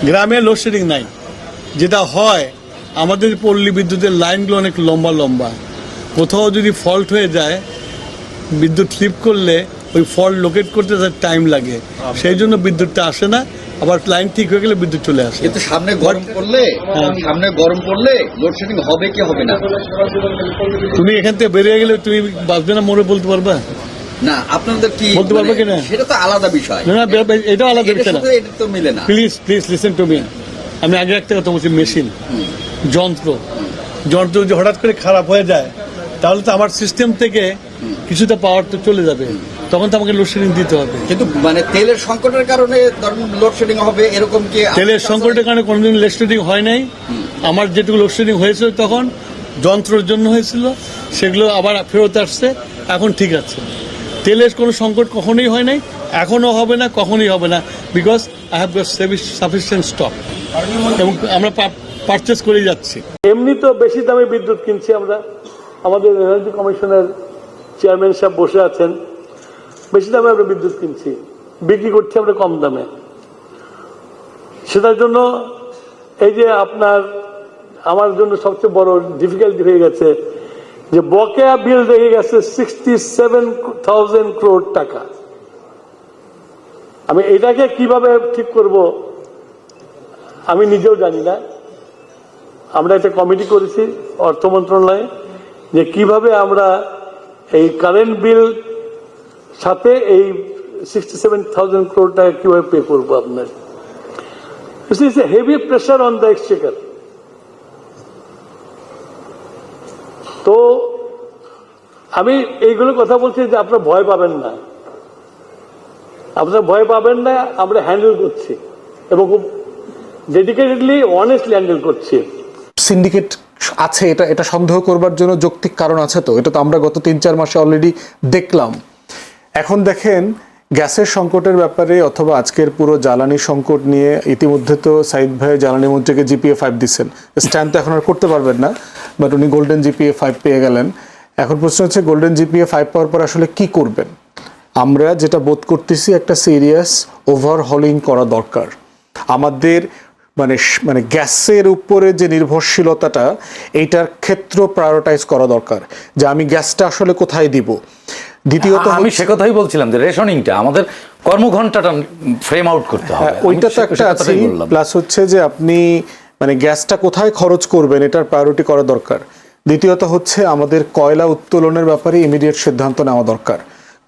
গ্রামে লোডশেডিং নাই। যেটা হয়, আমাদের পল্লী বিদ্যুতের লাইনগুলো অনেক লম্বা লম্বা, কোথাও যদি ফল্ট হয়ে যায়, বিদ্যুৎ স্লিপ করলে ওই ফল্ট লোকেট করতে তার টাইম লাগে, সেই জন্য বিদ্যুৎটা আসে না। আবার লাইন ঠিক হয়ে গেলে বিদ্যুৎ চলে আসে। কিন্তু সামনে গরম পড়লে লোডশেডিং হবে কি হবে না? তুমি এখান থেকে বেরিয়ে গেলে তুমি বাঁচবে না মরে বলতে পারবা না? আপনাদের কি বলতে পারবে কিনা সেটা তো আলাদা বিষয়। না, এটাও আলাদা বিষয় না। এটা তো মিলে না। Please listen to me. আমি আগে একটা কথা বলছি, মেশিন যন্ত্র যদি হঠাৎ করে খারাপ হয়ে যায়, তাহলে তো আমার সিস্টেম থেকে কিছুটা পাওয়ার তো চলে যাবে, তখন তো আমাকে লোডশেডিং দিতে হবে। কিন্তু মানে তেলের সংকটের কারণে লোডশেডিং হবে এরকম কি? তেলের সংকটের কারণে কোনোদিন লোডশেডিং হয় নাই। আমার যেটুকু লোডশেডিং হয়েছিল তখন যন্ত্রের জন্য হয়েছিল, সেগুলো আবার ফেরত আসছে, এখন ঠিক আছে। তেলের কোনো সংকট কখনোই হয় নাই, এখনও হবে না, কখনোই হবে না, because I have got sufficient stock, এবং আমরা পারচেস করে যাচ্ছি। এমনি তো বেশি দামে বিদ্যুৎ কিনছি আমরা, আমাদের এনার্জি কমিশনের চেয়ারম্যান সাহেব বসে আছেন, বেশি দামে আমরা বিদ্যুৎ কিনছি, বিক্রি করছি আমরা কম দামে। সেটার জন্য এই যে আমার জন্য সবচেয়ে বড় ডিফিকাল্টি হয়ে গেছে যে বকেয়া বিল রেখে গেছে 67,000 crore টাকা। আমি এটাকে কিভাবে ঠিক করব আমি নিজেও জানি না। আমরা একটা কমিটি করেছি অর্থ মন্ত্রণালয়ে, যে কিভাবে আমরা এই কারেন্ট বিল সাথে এই 67,000 crore টাকা কিভাবে পে করবো। আপনার this is a heavy pressure on the Exchequer. তো আমি এইগুলো কথা বলছি যে আপনারা ভয় পাবেন না, আমরা হ্যান্ডেল করছি এবং খুব ডেডিকেটেডলি অনেস্টলি হ্যান্ডেল করছি। সিন্ডিকেট আছে এটা সন্দেহ করবার জন্য যৌক্তিক কারণ আছে, তো এটা তো আমরা গত 3-4 মাসে অলরেডি দেখলাম। এখন দেখেন গ্যাসের সংকটের ব্যাপারে অথবা আজকের পুরো জ্বালানি সংকট নিয়ে ইতিমধ্যে তো সাইদ ভাই জ্বালানি মন্ত্রীকে GPA 5 দিচ্ছেন। স্ট্যান্ড তো এখন আর করতে পারবেন না, বাট উনি গোল্ডেন GPA 5 পেয়ে গেলেন। এখন প্রশ্ন হচ্ছে গোল্ডেন GPA 5 পাওয়ার পর আসলে কি করবেন? আমরা যেটা বোধ করতেছি একটা সিরিয়াস ওভারহলিং করা দরকার। আমাদের মানে গ্যাসের উপরে যে নির্ভরশীলতাটা, এইটার ক্ষেত্র প্রায়োরিটাইজ করা দরকার, যে আমি গ্যাসটা আসলে কোথায় দিব। দ্বিতীয়ত আমি সে কথাই বলছিলাম যে রেশনিংটা আমাদের কর্মঘণ্টাটা ফ্রেম আউট করতে হবে। ওইটা তো একটা আছে, প্লাস হচ্ছে যে আপনি মানে গ্যাসটা কোথায় খরচ করবেন এটার প্রায়োরিটি করা দরকার। দ্বিতীয়ত হচ্ছে আমাদের কয়লা উত্তোলনের ব্যাপারে ইমিডিয়েট সিদ্ধান্ত নেওয়া দরকার।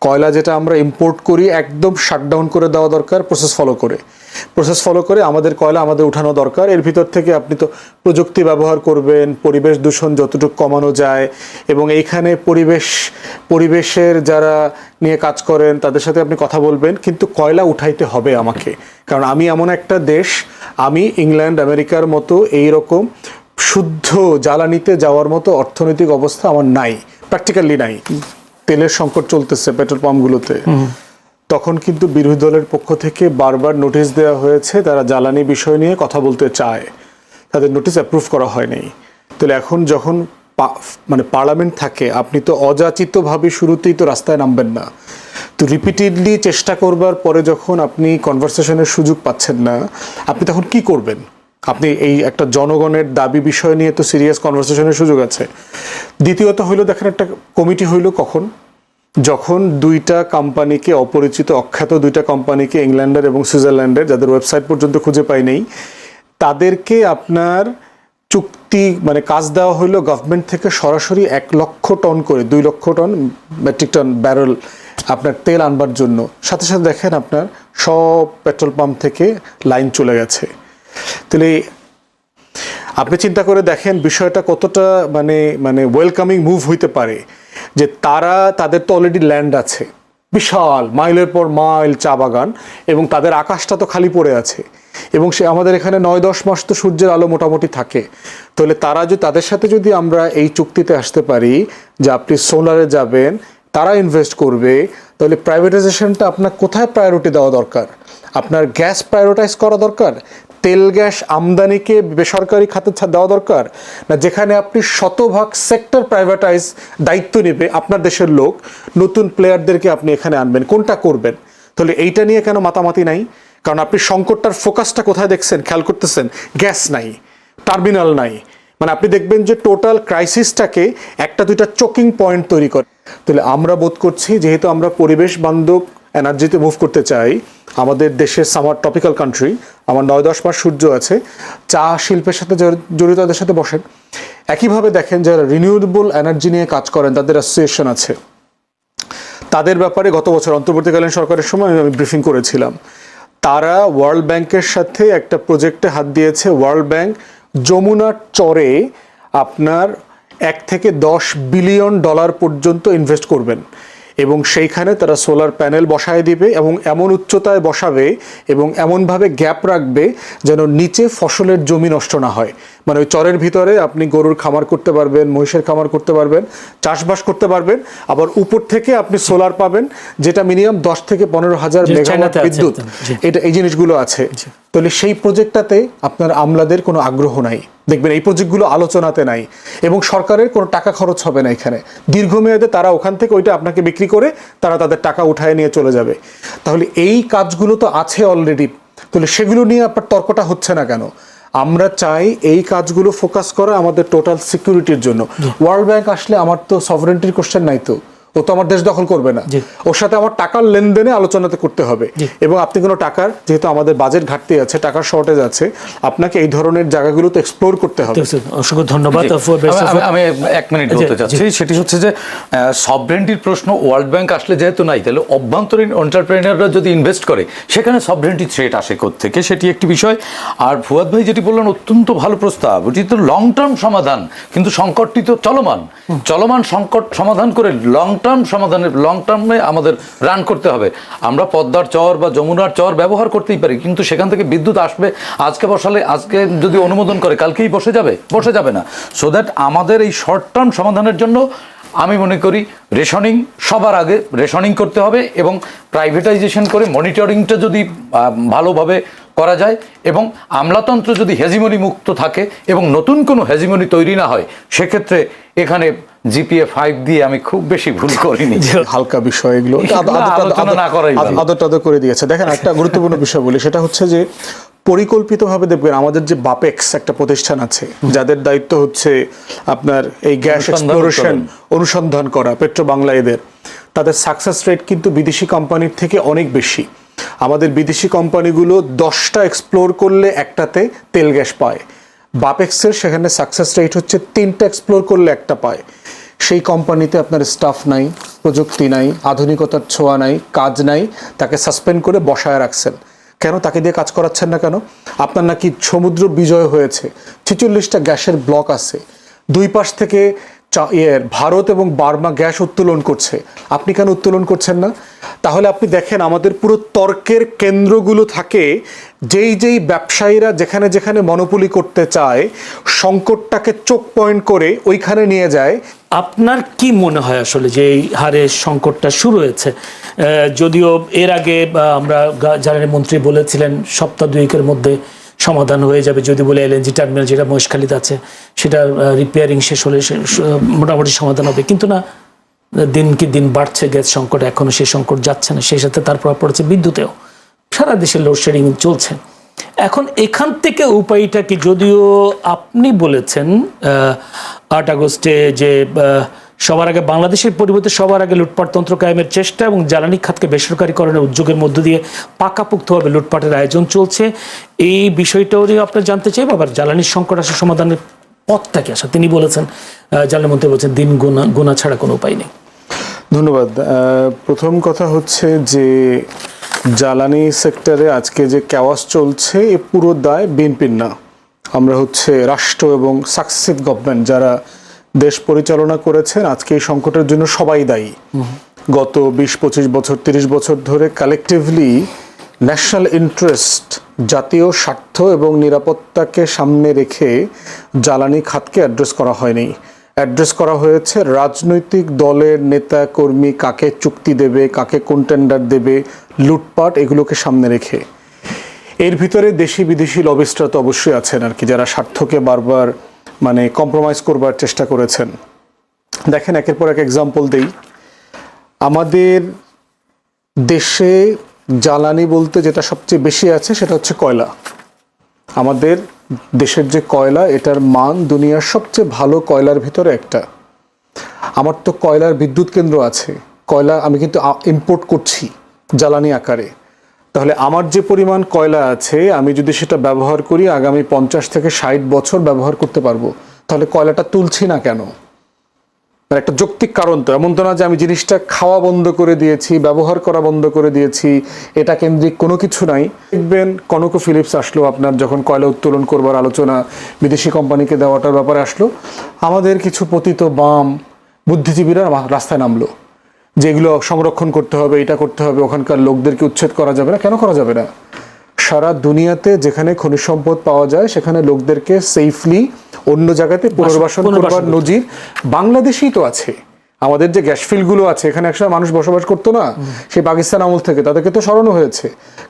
কয়লা যেটা আমরা ইম্পোর্ট করি একদম শাটডাউন করে দেওয়া দরকার, প্রসেস ফলো করে আমাদের কয়লা আমাদের উঠানো দরকার। এর ভিতর থেকে আপনি তো প্রযুক্তি ব্যবহার করবেন, পরিবেশ দূষণ যতটুকু কমানো যায়, এবং এইখানে পরিবেশের যারা নিয়ে কাজ করেন তাদের সাথে আপনি কথা বলবেন, কিন্তু কয়লা উঠাইতে হবে আমাকে। কারণ আমি এমন একটা দেশ, আমি ইংল্যান্ড আমেরিকার মতো এইরকম শুদ্ধ জ্বালানিতে যাওয়ার মতো অর্থনৈতিক অবস্থা আমার নাই, প্র্যাকটিক্যালি নাই। তেলের সংকট চলতেছে পেট্রোল পাম্পগুলোতে, তখন কিন্তু বিরোধী দলের পক্ষ থেকে বারবার নোটিশ দেওয়া হয়েছে তারা জ্বালানি বিষয় নিয়ে কথা বলতে চায়, তাদের নোটিশ অ্যাপ্রুভ করা হয়নি। তাহলে এখন যখন মানে পার্লামেন্ট থাকে, আপনি তো অযাচিতভাবে শুরুতেই তো রাস্তায় নামবেন না, তো রিপিটেডলি চেষ্টা করবার পরে যখন আপনি কনভারসেশনের সুযোগ পাচ্ছেন না, আপনি তখন কি করবেন? আপনি এই একটা জনগণের দাবি বিষয় নিয়ে তো সিরিয়াস কনভারসেশনের সুযোগ আছে। দ্বিতীয়ত হইলো দেখেন একটা কমিটি হইলো কখন, যখন দুইটা কোম্পানিকে, অপরিচিত অখ্যাত দুইটা কোম্পানিকে, ইংল্যান্ডের এবং সুইজারল্যান্ডের, যাদের ওয়েবসাইট পর্যন্ত খুঁজে পাই নেই, তাদেরকে আপনার চুক্তি মানে কাজ দেওয়া হইলো গভর্নমেন্ট থেকে সরাসরি 1 লক্ষ টন করে 2 লক্ষ টন মেট্রিক টন ব্যারেল আপনার তেল আনবার জন্য। সাথে সাথে দেখেন আপনার সব পেট্রোল পাম্প থেকে লাইন চলে গেছে। তাহলে আপনি চিন্তা করে দেখেন বিষয়টা কতটা মানে ওয়েলকামিং মুভ হইতে পারে, যে তাদের তো অলরেডি ল্যান্ড আছে, বিশাল মাইলের পর মাইল চা বাগান, এবং তাদের আকাশটা তো খালি পড়ে আছে, এবং সে আমাদের এখানে 9-10 মাস তো সূর্যের আলো মোটামুটি থাকে। তাহলে তাদের সাথে যদি আমরা এই চুক্তিতে আসতে পারি যে আপনি সোলারে যাবেন, তারা ইনভেস্ট করবে, তাহলে প্রাইভেটাইজেশনটা আপনার কোথায় প্রায়োরিটি দেওয়া দরকার? আপনার গ্যাস প্রায়োরিটাইজ করা দরকার, তেল গ্যাস আমদানিকে বেসরকারি খাতে দেওয়া দরকার, না যেখানে আপনি শতভাগ সেক্টর প্রাইভেটাইজ দায়িত্ব নেবে আপনার দেশের লোক, নতুন প্লেয়ারদেরকে আপনি এখানে আনবেন, কোনটা করবেন? তাহলে এইটা নিয়ে কেন মাতামাতি নাই? কারণ আপনি সংকটটার ফোকাসটা কোথায় দেখছেন, খেয়াল করতেছেন? গ্যাস নাই, টার্মিনাল নাই, মানে আপনি দেখবেন যে টোটাল ক্রাইসিসটাকে একটা দুইটা চোকিং পয়েন্ট তৈরি করে। তাহলে আমরা বোধ করছি যেহেতু আমরা পরিবেশ বান্ধব এনার্জিতে মুভ করতে চাই, আমাদের দেশের সামার টপিক্যাল কান্ট্রি, আমার 9-10 মাস সূর্য আছে, চা শিল্পের সাথে জড়িত তাদের সাথে বসেন। একইভাবে দেখেন যারা রিনিউয়েবল এনার্জি নিয়ে কাজ করেন, তাদের অ্যাসোসিয়েশন আছে, তাদের ব্যাপারে গত বছর অন্তর্বর্তীকালীন সরকারের সময় আমি ব্রিফিং করেছিলাম। তারা ওয়ার্ল্ড ব্যাংকের সাথে একটা প্রজেক্টে হাত দিয়েছে। ওয়ার্ল্ড ব্যাংক যমুনার চরে আপনার 1 থেকে 10 বিলিয়ন ডলার পর্যন্ত ইনভেস্ট করবেন এবং সেইখানে তারা সোলার প্যানেল বসায় দিবে এবং এমন উচ্চতায় বসাবে এবং এমনভাবে গ্যাপ রাখবে যেন নিচে ফসলের জমি নষ্ট না হয়। মানে ওই চরের ভিতরে আপনি গরুর খামার করতে পারবেন, মহিষের খামার করতে পারবেন, চাষবাস করতে পারবেন, আবার উপর থেকে আপনি সোলার পাবেন যেটা মিনিমাম 10 থেকে 15,000 মেগাওয়াট বিদ্যুৎ, এটা এই জিনিসগুলো আছে। তাহলে সেই প্রজেক্টটাতে আপনার আমলাদের কোনো আগ্রহ নাই, দেখবেন এই প্রজেক্টগুলো আলোচনাতে নাই এবং সরকারের কোনো টাকা খরচ হবে না এখানে। দীর্ঘমেয়াদে তারা ওখান থেকে ওইটা আপনাকে বিক্রি করে তারা তাদের টাকা উঠায় নিয়ে চলে যাবে। তাহলে এই কাজগুলো তো আছে অলরেডি, তাহলে সেগুলো নিয়ে আপনার তর্কটা হচ্ছে না কেন? আমরা চাই এই কাজগুলো ফোকাস করা আমাদের টোটাল সিকিউরিটির জন্য। ওয়ার্ল্ড ব্যাংক আসলে আমার তো সভারেন্টির কোশ্চেন নাই, তো ও তো আমার দেশ দখল করবে না, ওর সাথে আমার টাকার লেনদেনে আলোচনাতে করতে হবে। এবং আপনি কোনো টাকার, যেহেতু আমাদের বাজেট ঘাটতি আছে, টাকার শর্টেজ আছে, আপনাকে এই ধরনের জায়গাগুলো তো এক্সপ্লোর করতে হবে। অসংখ্য ধন্যবাদ। আমি 1 মিনিট বলতে চাচ্ছি, সেটি হচ্ছে যে সভরেন্টির প্রশ্ন ওয়ার্ল্ড ব্যাংক আসলে যেহেতু নাই, তাহলে অভ্যন্তরীণ এন্টারপ্রেনাররা যদি ইনভেস্ট করে সেখানে সভরেন্টি থ্রেট আসে থেকে, সেটি একটি বিষয়। আর ফুয়াদ ভাই যেটি বললেন অত্যন্ত ভালো প্রস্তাব, ওটি তো লং টার্ম সমাধান, কিন্তু সংকটটি তো চলমান সংকট সমাধান করে লং টার্মে আমাদের রান করতে হবে। আমরা পদ্মার চর বা যমুনার চর ব্যবহার করতেই পারি, কিন্তু সেখান থেকে বিদ্যুৎ আসবে, আজকে বসালে আজকে যদি অনুমোদন করে কালকেই বসে যাবে না। সো দ্যাট আমাদের এই শর্ট টার্ম সমাধানের জন্য আমি মনে করি রেশনিং সবার আগে রেশনিং করতে হবে এবং প্রাইভেটাইজেশন করে মনিটরিংটা যদি ভালোভাবে করা যায় এবং আমলাতন্ত্র যদি হেজিমনি মুক্ত থাকে এবং নতুন কোনো হেজিমনি তৈরি না হয়, সেক্ষেত্রে এখানে জিপিএ 5 দিয়ে আমি খুব বেশি ভুল করিনি। হালকা বিষয় এগুলো আদর করে দিয়েছে। দেখেন একটা গুরুত্বপূর্ণ বিষয় বলি, সেটা হচ্ছে যে পরিকল্পিতভাবে দেখবেন আমাদের যে বাপেক্স একটা প্রতিষ্ঠান আছে, যাদের দায়িত্ব হচ্ছে আপনার এই গ্যাস এক্সপ্লোরেশন অনুসন্ধান করা, পেট্রো বাংলা, তাদের সাকসেস রেট কিন্তু বিদেশি কোম্পানির থেকে অনেক বেশি। আমাদের বিদেশি কোম্পানিগুলো 10টা এক্সপ্লোর করলে একটাতে তেল গ্যাস পায়, বাপেক্সের সেখানে সাকসেস রেট হচ্ছে 3টা এক্সপ্লোর করলে একটা পায়। সেই কোম্পানিতে আপনার স্টাফ নাই, প্রযুক্তি নাই, আধুনিকতার ছোঁয়া নাই, কাজ নাই, তাকে সাসপেন্ড করে বসায় রাখছেন কেন? তাকে দিয়ে কাজ করাচ্ছেন না কেন? আপনার নাকি সমুদ্র বিজয় হয়েছে, 46টা গ্যাসের ব্লক আছে, 2 পাশ থেকে ভারত এবং বার্মা গ্যাস উত্তোলন করছে, আপনি কেন উত্তোলন করছেন না? তাহলে আপনি দেখেন আমাদের পুরো তর্কের কেন্দ্রগুলো থাকে যেই ব্যবসায়ীরা যেখানে যেখানে মনোপলি করতে চায়, সংকটটাকে চোখ পয়েন্ট করে ওইখানে নিয়ে যায়। আপনার কি মনে হয় আসলে যে এই হারে সংকটটা শুরু হয়েছে? যদিও এর আগে আমরা জ্বালানি মন্ত্রী বলেছিলেন সপ্তাহ 2-এর মধ্যে সমাধান হয়ে যাবে, যদি বলে এলএনজি টার্মিনাল যেটা মহেশখালীতে আছে সেটা রিপেয়ারিং শেষ হলে মোটামুটি সমাধান হবে, কিন্তু না, দিন কি দিন বাড়ছে গ্যাস সংকট, এখনো সেই সংকট যাচ্ছে না, সেই সাথে তার প্রভাব পড়েছে বিদ্যুতেও, সারা দেশে লোডশেডিং চলছে। এখন এখান থেকে উপায়টা কি? যদিও আপনি বলেছেন 8 আগস্টে যে সবার আগে বাংলাদেশের পরিবর্তে সবার আগে লুটপাটতন্ত্র কায়েমের চেষ্টা এবং জ্বালানি খাতকে বেসরকারীকরণের উদ্যোগের মধ্য দিয়ে পাকাপোক্তভাবে লুটপাটের আয়োজন চলছে, এই বিষয়টাও নিয়ে আপনার জানতে চাই। আবার জ্বালানির সংকট আসলে সমাধানের পথটা কি আসা? তিনি বলেছেন, জ্বালানি মন্ত্রী বলছেন দিন গোনা ছাড়া কোনো উপায় নেই। ধন্যবাদ। প্রথম কথা হচ্ছে যে জ্বালানি সেক্টরে আজকে যে ক্যাওয়াস চলছে, এ পুরো দায় বিএনপির না। আমরা হচ্ছে রাষ্ট্র এবং সাকসেসিভ গভর্নমেন্ট যারা দেশ পরিচালনা করেছেন, আজকে এই সংকটের জন্য সবাই দায়ী। গত 20-25 বছর 30 বছর ধরে কালেকটিভলি ন্যাশনাল ইন্টারেস্ট, জাতীয় স্বার্থ এবং নিরাপত্তাকে সামনে রেখে জ্বালানি খাতকে অ্যাড্রেস করা হয়নি। অ্যাড্রেস করা হয়েছে রাজনৈতিক দলের নেতা কর্মী কাকে চুক্তি দেবে, কাকে কোন টেন্ডার দেবে, লুটপাট, এগুলোকে সামনে রেখে। এর ভিতরে দেশি বিদেশি লবিস্টরা তো অবশ্যই আছেন আর কি, যারা স্বার্থকে বারবার মানে কম্প্রোমাইজ করবার চেষ্টা করেছেন। দেখেন, একের পর এক এক্সাম্পল দেই। আমাদের দেশে জ্বালানি বলতে যেটা সবচেয়ে বেশি আছে সেটা হচ্ছে কয়লা। আমাদের দেশের যে কয়লা, এটার মান দুনিয়ার সবচেয়ে ভালো কয়লার ভিতরে একটা। আমার তো কয়লার বিদ্যুৎ কেন্দ্র আছে, কয়লা আমি কিন্তু ইম্পোর্ট করছি জ্বালানি আকারে। তাহলে আমার যে পরিমাণ কয়লা আছে, আমি যদি সেটা ব্যবহার করি আগামী 50 থেকে 60 বছর ব্যবহার করতে পারবো, তাহলে কয়লাটা তুলছি না কেন? মানে একটা যৌক্তিক কারণ তো, এমন তো না যে আমি জিনিসটা খাওয়া বন্ধ করে দিয়েছি, ব্যবহার করা বন্ধ করে দিয়েছি, এটা কেন্দ্রিক কোনো কিছু নাই। দেখবেন কনকো-ফিলিপস আসলো, আপনার যখন কয়লা উত্তোলন করবার আলোচনা বিদেশি কোম্পানিকে দেওয়াটার ব্যাপারে আসলো, আমাদের কিছু পতিত বাম বুদ্ধিজীবীরা রাস্তায় নামলো, যেগুলো সংরক্ষণ করতে হবে, এটা করতে হবে, ওখানকার লোকদেরকে উচ্ছেদ করা যাবে না। কেন করা যাবে না? সারা দুনিয়াতে যেখানে খনিজ সম্পদ পাওয়া যায় সেখানে লোকদেরকে সেফলি অন্য জায়গাতে পুনর্বাসন করবার নজির বাংলাদেশেই তো আছে। আমাদের যে গ্যাস ফিল্ডগুলো আছে, এখানে একসময় মানুষ বসবাস করতো না, সেই পাকিস্তান আমল থেকে, তাদেরকে তো সরানো হয়েছে,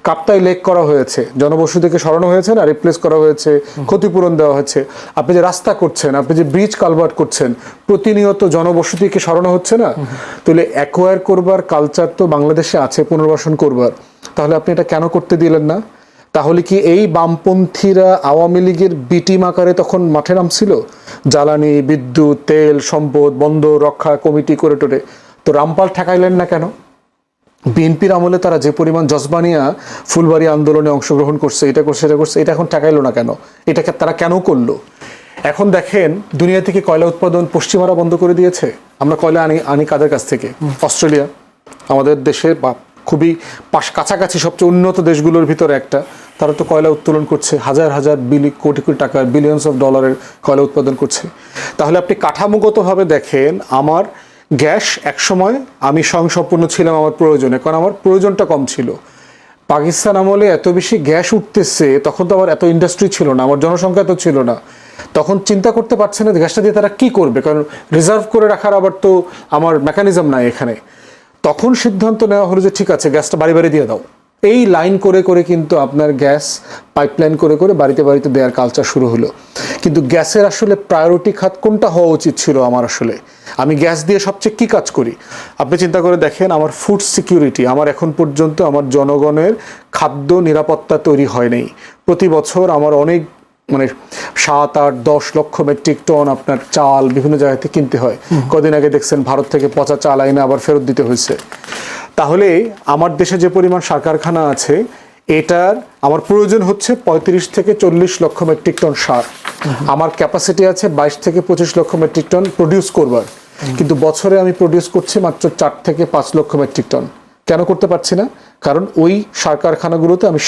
কাপ্তাই লেক করা হয়েছে, জনবসতিকে সরানো হয়েছে না, রিপ্লেস করা হয়েছে, ক্ষতিপূরণ দেওয়া হয়েছে। আপনি যে রাস্তা করছেন, আপনি যে ব্রিজ কালভার্ট করছেন, প্রতিনিয়ত জনবসতিকে সরানো হচ্ছে না? তাহলে অ্যাকোয়ার করবার কালচার তো বাংলাদেশে আছে, পুনর্বাসন করবার। তাহলে আপনি এটা কেন করতে দিলেন না? তাহলে কি এই বামপন্থীরা আওয়ামী লীগের বিটিম আকারে তখন মাঠে নামছিল? জ্বালানি, বিদ্যুৎ, তেল, সম্পদ, বন্দর রক্ষা কমিটি করে টোরে, তো রামপাল ঠেকাইলেন না কেন? বিএনপির আমলে তারা যে পরিমাণ জজবানিয়া ফুলবাড়ি আন্দোলনে অংশগ্রহণ করছে, এটা করছে, এটা করছে, এটা এখন ঠেকাইলো না কেন? এটাকে তারা কেন করলো? এখন দেখেন দুনিয়া থেকে কয়লা উৎপাদন পশ্চিমারা বন্ধ করে দিয়েছে। আমরা কয়লা আনি কাদের কাছ থেকে? অস্ট্রেলিয়া আমাদের দেশে বা খুবই কাছাকাছি সবচেয়ে উন্নত দেশগুলোর ভিতরে একটা। তারা তো কয়লা উত্তোলন করছে, হাজার হাজার কোটি কোটি টাকার, বিলিয়নস অফ ডলারের কয়লা উৎপাদন করছে। তাহলে আপনি কাঠামোগতভাবে দেখেন, আমার গ্যাস একসময় আমি স্বয়ংসম্পূর্ণ ছিলাম আমার প্রয়োজনে, কারণ আমার প্রয়োজনটা কম ছিল। পাকিস্তান আমলে এত বেশি গ্যাস উঠতেছে, তখন তো আমার এত ইন্ডাস্ট্রি ছিল না, আমার জনসংখ্যা তো ছিল না, তখন চিন্তা করতে পারছে না গ্যাসটা দিয়ে তারা কি করবে, কারণ রিজার্ভ করে রাখার আবার তো আমার মেকানিজম নাই এখানে। তখন সিদ্ধান্ত নেওয়া হলো যে ঠিক আছে, গ্যাসটা বাড়ি বাড়ি দিয়ে দাও। এই লাইন করে করে কিন্তু আপনার গ্যাস পাইপলাইন করে করে বাড়িতে বাড়িতে দেওয়ার কালচার শুরু হলো। কিন্তু গ্যাসের আসলে প্রায়োরিটি খাত কোনটা হওয়া উচিত ছিল আমার? আসলে আমি গ্যাস দিয়ে সবচেয়ে কী কাজ করি? আপনি চিন্তা করে দেখেন, আমার ফুড সিকিউরিটি, আমার এখন পর্যন্ত আমার জনগণের খাদ্য নিরাপত্তা তৈরি হয় নাই। প্রতি বছর আমার অনেক 7, 8, 10 লক্ষ মেট্রিক টন আপনার চাল বিভিন্ন জায়গাতে কিনতে হয়। কদিন আগে দেখছেন ভারত থেকে পচা চাল আইনে আবার ফেরত দিতে হয়েছে। তাহলে আমার দেশে যে পরিমাণ সার কারখানা আছে, এটার আমার প্রয়োজন হচ্ছে 35 থেকে 40 লক্ষ মেট্রিক টন সার। আমার ক্যাপাসিটি আছে 22 থেকে 25 লক্ষ মেট্রিক টন প্রডিউস করবার, কিন্তু বছরে আমি প্রডিউস করছি মাত্র 4 থেকে 5 লক্ষ মেট্রিক টন। কেন করতে পারছি না? কারণ ওই সার কারখানাগুলোতে আমি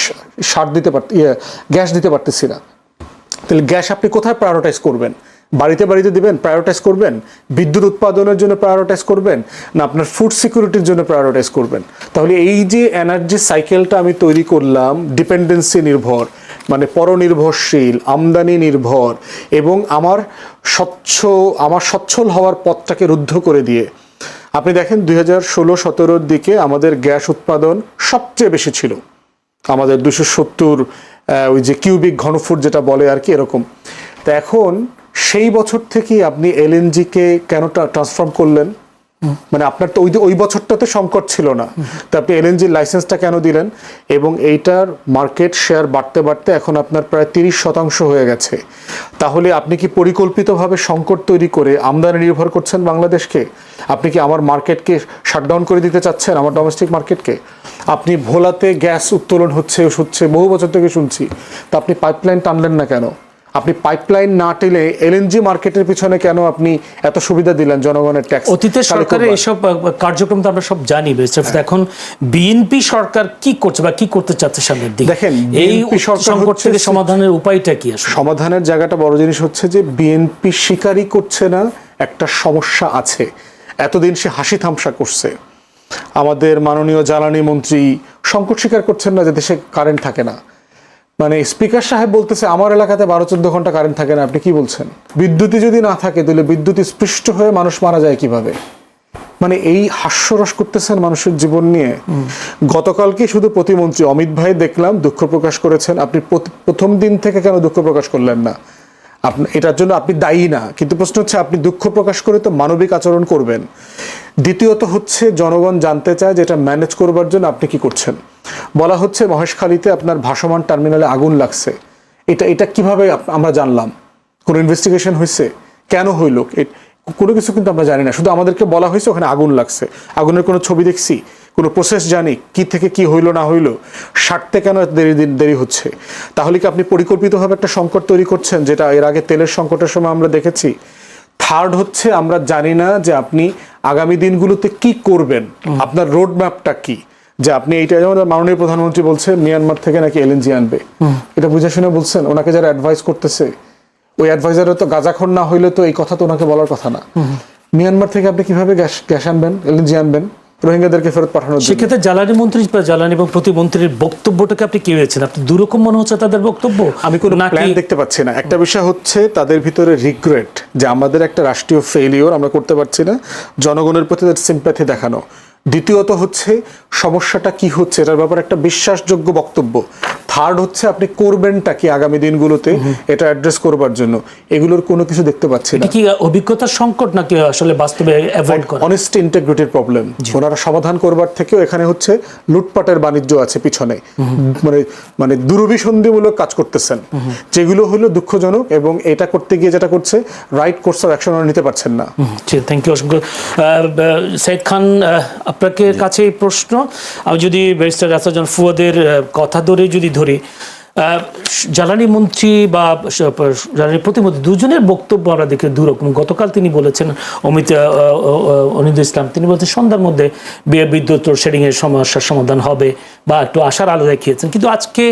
গ্যাস দিতে পারতেছি না। তাহলে গ্যাস আপনি কোথায় প্রায়োরিটাইজ করবেন? বাড়িতে বাড়িতে দিবেন, প্রায়োরিটাইজ করবেন? বিদ্যুৎ উৎপাদনের জন্য প্রায়োরিটাইজ করবেন, না আপনার ফুড সিকিউরিটির জন্য প্রায়োরিটাইজ করবেন? তাহলে এই যে এনার্জি সাইকেলটা আমি তৈরি করলাম, ডিপেন্ডেন্সি নির্ভর, পরনির্ভরশীল, আমদানি নির্ভর, এবং আমার সচ্ছল হওয়ার পথটাকে রুদ্ধ করে দিয়ে, আপনি দেখেন 2016-17 দিকে আমাদের গ্যাস উৎপাদন সবচেয়ে বেশি ছিল, আমাদের 270 ওই যে কিউবিক ঘনফুট যেটা বলে আর কি, এরকম। তা এখন সেই বছর থেকে আপনি এলএনজিকে কেন ট্রান্সফর্ম করলেন? আপনার তো ওই বছরটাতে সংকট ছিল না, তো আপনি এলএনজির লাইসেন্সটা কেন দিলেন? এবং এইটার মার্কেট শেয়ার বাড়তে বাড়তে এখন আপনার প্রায় 30% হয়ে গেছে। তাহলে আপনি কি পরিকল্পিতভাবে সংকট তৈরি করে আমদানি নির্ভর করছেন বাংলাদেশকে? আপনি কি আমার মার্কেটকে শাটডাউন করে দিতে চাচ্ছেন, আমার ডোমেস্টিক মার্কেটকে? আপনি ভোলাতে গ্যাস উত্তোলন হচ্ছে বহু বছর থেকে শুনছি, তা আপনি পাইপলাইন টানলেন না কেন? আপনি পাইপলাইন না টেলে এলএনজি মার্কেটের পিছনে কেন আপনি এত সুবিধা দিলেন জনগণের ট্যাক্স? অতীতের সরকারের এইসব কার্যক্রম তো আমরা সব জানি। এখন বিএনপি সরকার কি করছে বা কি করতে চাচ্ছে সামনের দিকে? দেখেন, এই সংকট থেকে সমাধানের উপায়টা কি? আসলে সমাধানের জায়গাটা বড় জিনিস হচ্ছে যে বিএনপি স্বীকারই করছে না একটা সমস্যা আছে। এতদিন সে হাসি তামাশা করছে। আমাদের মাননীয় জ্বালানি মন্ত্রী সংকট স্বীকার করছেন না যে দেশে কারেন্ট থাকে না। স্পিকার সাহেব বলতেছে আমার এলাকাতে 12-14 ঘন্টা কারেন্ট থাকে না। আপনি কি বলছেন? বিদ্যুৎই যদি না থাকে তাহলে বিদ্যুৎ স্পৃষ্ট হয়ে মানুষ মারা যায় কিভাবে? এই হাস্যরস করতেছেন মানুষের জীবন নিয়ে। গতকালকে শুধু প্রতিমন্ত্রী অমিত ভাই দেখলাম দুঃখ প্রকাশ করেছেন। আপনি প্রথম দিন থেকে কেন দুঃখ প্রকাশ করলেন না? এটার জন্য আপনি দায়ী না, কিন্তু প্রশ্ন হচ্ছে আপনি দুঃখ প্রকাশ করে তো মানবিক আচরণ করবেন। দ্বিতীয়ত হচ্ছে জনগণ জানতে চায় যে এটা ম্যানেজ করবার জন্য আপনি কি করছেন। বলা হচ্ছে মহেশখালীতে আপনার ভাসমান টার্মিনালে আগুন লাগছে, এটা কিভাবে আমরা জানলাম? কোনো ইনভেস্টিগেশন হয়েছে? কেন হইল? কোনো কিছু কিন্তু আমরা জানি না, শুধু আমাদেরকে বলা হয়েছে ওখানে আগুন লাগছে। আগুনের কোনো ছবি দেখছি, কোনো প্রসেস জানি কি থেকে কি হইলো না হইলো, সারতে কেন দেরি হচ্ছে? তাহলে কি আপনি পরিকল্পিতভাবে একটা সংকট তৈরি করছেন, যেটা এর আগে তেলের সংকটের সময় আমরা দেখেছি? থার্ড হচ্ছে আমরা জানি না যে আপনি আগামী দিনগুলোতে কি করবেন, আপনার রোড ম্যাপটা কি, যে আপনি এইটা, যেমন মাননীয় প্রধানমন্ত্রী বলছে মিয়ানমার থেকে নাকি এলএনজি আনবে, এটা বুঝে শুনে বলছেন? ওনাকে যারা অ্যাডভাইস করতেছে ওই অ্যাডভাইজাররা তো গাঁজাখোর না হইলে তো এই কথা তো ওনাকে বলার কথা না। মিয়ানমার থেকে আপনি কিভাবে গ্যাস আনবেন, এলএনজি আনবেন রোহিঙ্গাদেরকে ফেরত পাঠানোর জন্য? সেক্ষেত্রে জ্বালানি মন্ত্রী বা জ্বালানি এবং প্রতিমন্ত্রীর বক্তব্যটাকে আপনি কি হয়েছেন? আপনি দুরকম মনে হচ্ছে তাদের বক্তব্য। আমি কোনো প্ল্যান দেখতে পাচ্ছি না। একটা বিষয় হচ্ছে তাদের ভিতরে রিগ্রেট, যে আমাদের একটা রাষ্ট্রীয় ফেলিওর, আমরা করতে পারছি না, জনগণের প্রতি সিম্প্যাথি দেখানো। দ্বিতীয়ত হচ্ছে সমস্যাটা কি হচ্ছে এটার ব্যাপারে একটা বিশ্বাসযোগ্য বক্তব্য। থার্ড হচ্ছে আপনি করবেনটা কি আগামী দিনগুলোতে এটা অ্যাড্রেস করবার জন্য, এগুলোর কোনো কিছু দেখতে পাচ্ছি না। কি অভিজ্ঞতার সংকট নাকি আসলে বাস্তবে অ্যাভয়েড করা? অনেস্টি ইন্টিগ্রিটির প্রবলেম ওনারা সমাধান করবার থেকেও এখানে হচ্ছে লুটপাটের বাণিজ্য আছে পিছনে, মানে দুরভিসন্ধিমূলক কাজ করতেছেন, যেগুলো হলো দুঃখজনক। এবং এটা করতে গিয়ে যেটা করছে, রাইট কোর্স অফ অ্যাকশন ওরা নিতে পারছেন না। থ্যাংক ইউ অসংখ্য। সাইদ খান, আপনাকে কাছে এই প্রশ্ন, আমি যদি ব্যারিস্টার রাসেল ফুয়াদের কথা ধরে যদি ধরি, জ্বালানি মন্ত্রী বা জ্বালানি প্রতিমন্ত্রী দুজনের বক্তব্য আমরা দেখি দুরকম। গতকাল তিনি বলেছেন, অনিন্দ ইসলাম তিনি বলছেন সন্ধ্যার মধ্যে বিদ্যুৎ লোডশেডিং এর সমস্যার সমাধান হবে বা একটু আশার আলো দেখিয়েছেন। কিন্তু আজকে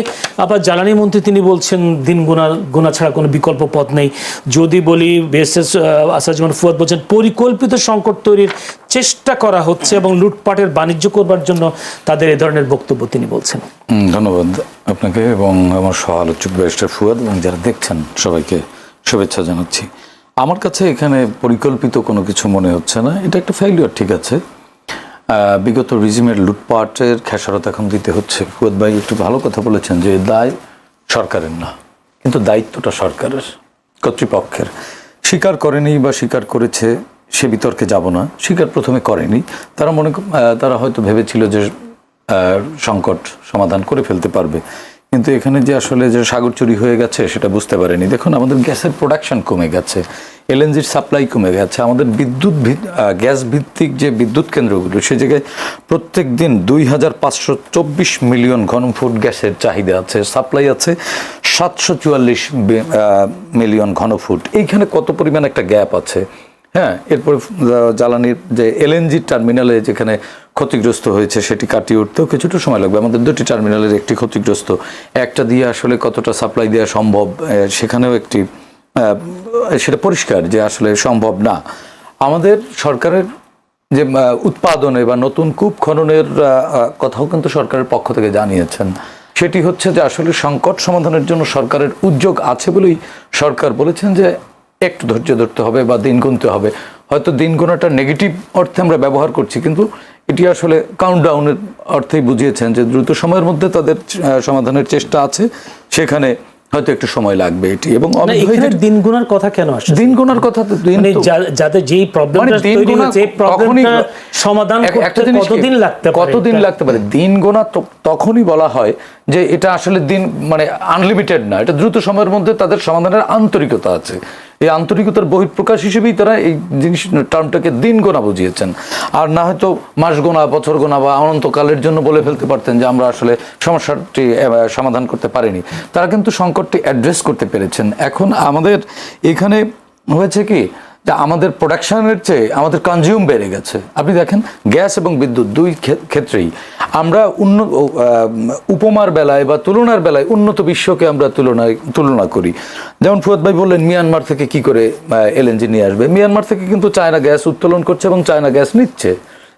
আবার জ্বালানি মন্ত্রী তিনি বলছেন দিন গোনা ছাড়া কোনো বিকল্প পথ নেই। যদি বলি বিএসএস আসাদুজ্জামান ফুয়াদ বলছেন পরিকল্পিত সংকট তৈরির চেষ্টা করা হচ্ছে এবং লুটপাটের বাণিজ্য করবার জন্য তাদের এ ধরনের বক্তব্য তিনি বলছেন। ধন্যবাদ আপনাকে এবং আমার সহ আলোচক ব্যারিস্টার ফুয়াদ এবং যারা দেখছেন সবাইকে শুভেচ্ছা জানাচ্ছি। আমার কাছে এখানে পরিকল্পিত কোনো কিছু মনে হচ্ছে না, এটা একটা ফেইলিওর, ঠিক আছে। বিগত রিজিমের লুটপাটের খেসারত এখন দিতে হচ্ছে। ফুয়াদ ভাই একটু ভালো কথা বলেছেন যে দায় সরকারের না, কিন্তু দায়িত্বটা সরকারের, কর্তৃপক্ষের। স্বীকার করেনি বা স্বীকার করেছে সে বিতর্কে যাব না, স্বীকার প্রথমে করেনি। তারা হয়তো ভেবেছিল যে সংকট সমাধান করে ফেলতে পারবে, কিন্তু এখানে যে আসলে যে সাগর চুরি হয়ে গেছে সেটা বুঝতে পারেনি। দেখুন, আমাদের গ্যাসের প্রোডাকশন কমে গেছে, এলএনজির সাপ্লাই কমে গেছে, আমাদের গ্যাস ভিত্তিক যে বিদ্যুৎ কেন্দ্রগুলো সে জায়গায় প্রত্যেক দিন 2524 মিলিয়ন ঘনফুট গ্যাসের চাহিদা আছে, সাপ্লাই আছে 744 মিলিয়ন ঘনফুট। এইখানে কত পরিমাণ একটা গ্যাপ আছে। হ্যাঁ, এরপর জ্বালানির যে এলএনজি টার্মিনালে যেখানে ক্ষতিগ্রস্ত হয়েছে সেটি কাটিয়ে উঠতেও কিছুটা সময় লাগবে। আমাদের দুটি টার্মিনালের একটি ক্ষতিগ্রস্ত, একটা দিয়ে আসলে কতটা সাপ্লাই দেওয়া সম্ভব সেখানেও একটি সেটা পরিষ্কার যে আসলে সম্ভব না। আমাদের সরকারের যে উৎপাদনে বা নতুন কূপ খননের কথাও কিন্তু সরকারের পক্ষ থেকে জানিয়েছেন। সেটি হচ্ছে যে আসলে সংকট সমাধানের জন্য সরকারের উদ্যোগ আছে বলেই সরকার বলেছেন যে একটু ধৈর্য ধরতে হবে বা দিন গুনতে হবে। হয়তো দিন গোনাটা নেগেটিভ অর্থে আমরা ব্যবহার করছি, কিন্তু এটি আসলে কাউন্টডাউনের অর্থেই বুঝিয়েছেন যে দ্রুত সময়ের মধ্যে তাদের সমাধানের চেষ্টা আছে, সেখানে হয়তো একটু সময় লাগবে এটি। এবং দিন গোনার কথা কেন আসে? দিন গোনার কথা যাদের যেই প্রবলেমটা তৈরি হয়েছে এই প্রবলেমটা সমাধান করতে কতদিন লাগতে পারে। দিন গোনা তখনই বলা হয় যে এটা আসলে দিন মানে আনলিমিটেড না, এটা দ্রুত সময়ের মধ্যে তাদের সমাধানের আন্তরিকতা আছে। এই আন্তরিকতার বহিঃপ্রকাশ হিসেবেই তারা এই জিনিস টার্মটাকে দিন গোনা বুঝিয়েছেন, আর না হয়তো মাস গোনা, বছর গোনা বা অনন্তকালের জন্য বলে ফেলতে পারতেন যে আমরা আসলে সমস্যাটি সমাধান করতে পারিনি। তারা কিন্তু সংকটটি অ্যাড্রেস করতে পেরেছেন। এখন আমাদের এখানে হয়েছে কি যে আমাদের প্রোডাকশনের চেয়ে আমাদের কনজিউম বেড়ে গেছে। আপনি দেখেন গ্যাস এবং বিদ্যুৎ দুই ক্ষেত্রেই আমরা উপমার বেলায় বা তুলনার বেলায় উন্নত বিশ্বকে আমরা তুলনা করি। যেমন ফুয়াদ ভাই বললেন মিয়ানমার থেকে কি করে এলএনজি নিয়ে আসবে। মিয়ানমার থেকে কিন্তু চায়না গ্যাস উত্তোলন করছে এবং চায়না গ্যাস নিচ্ছে।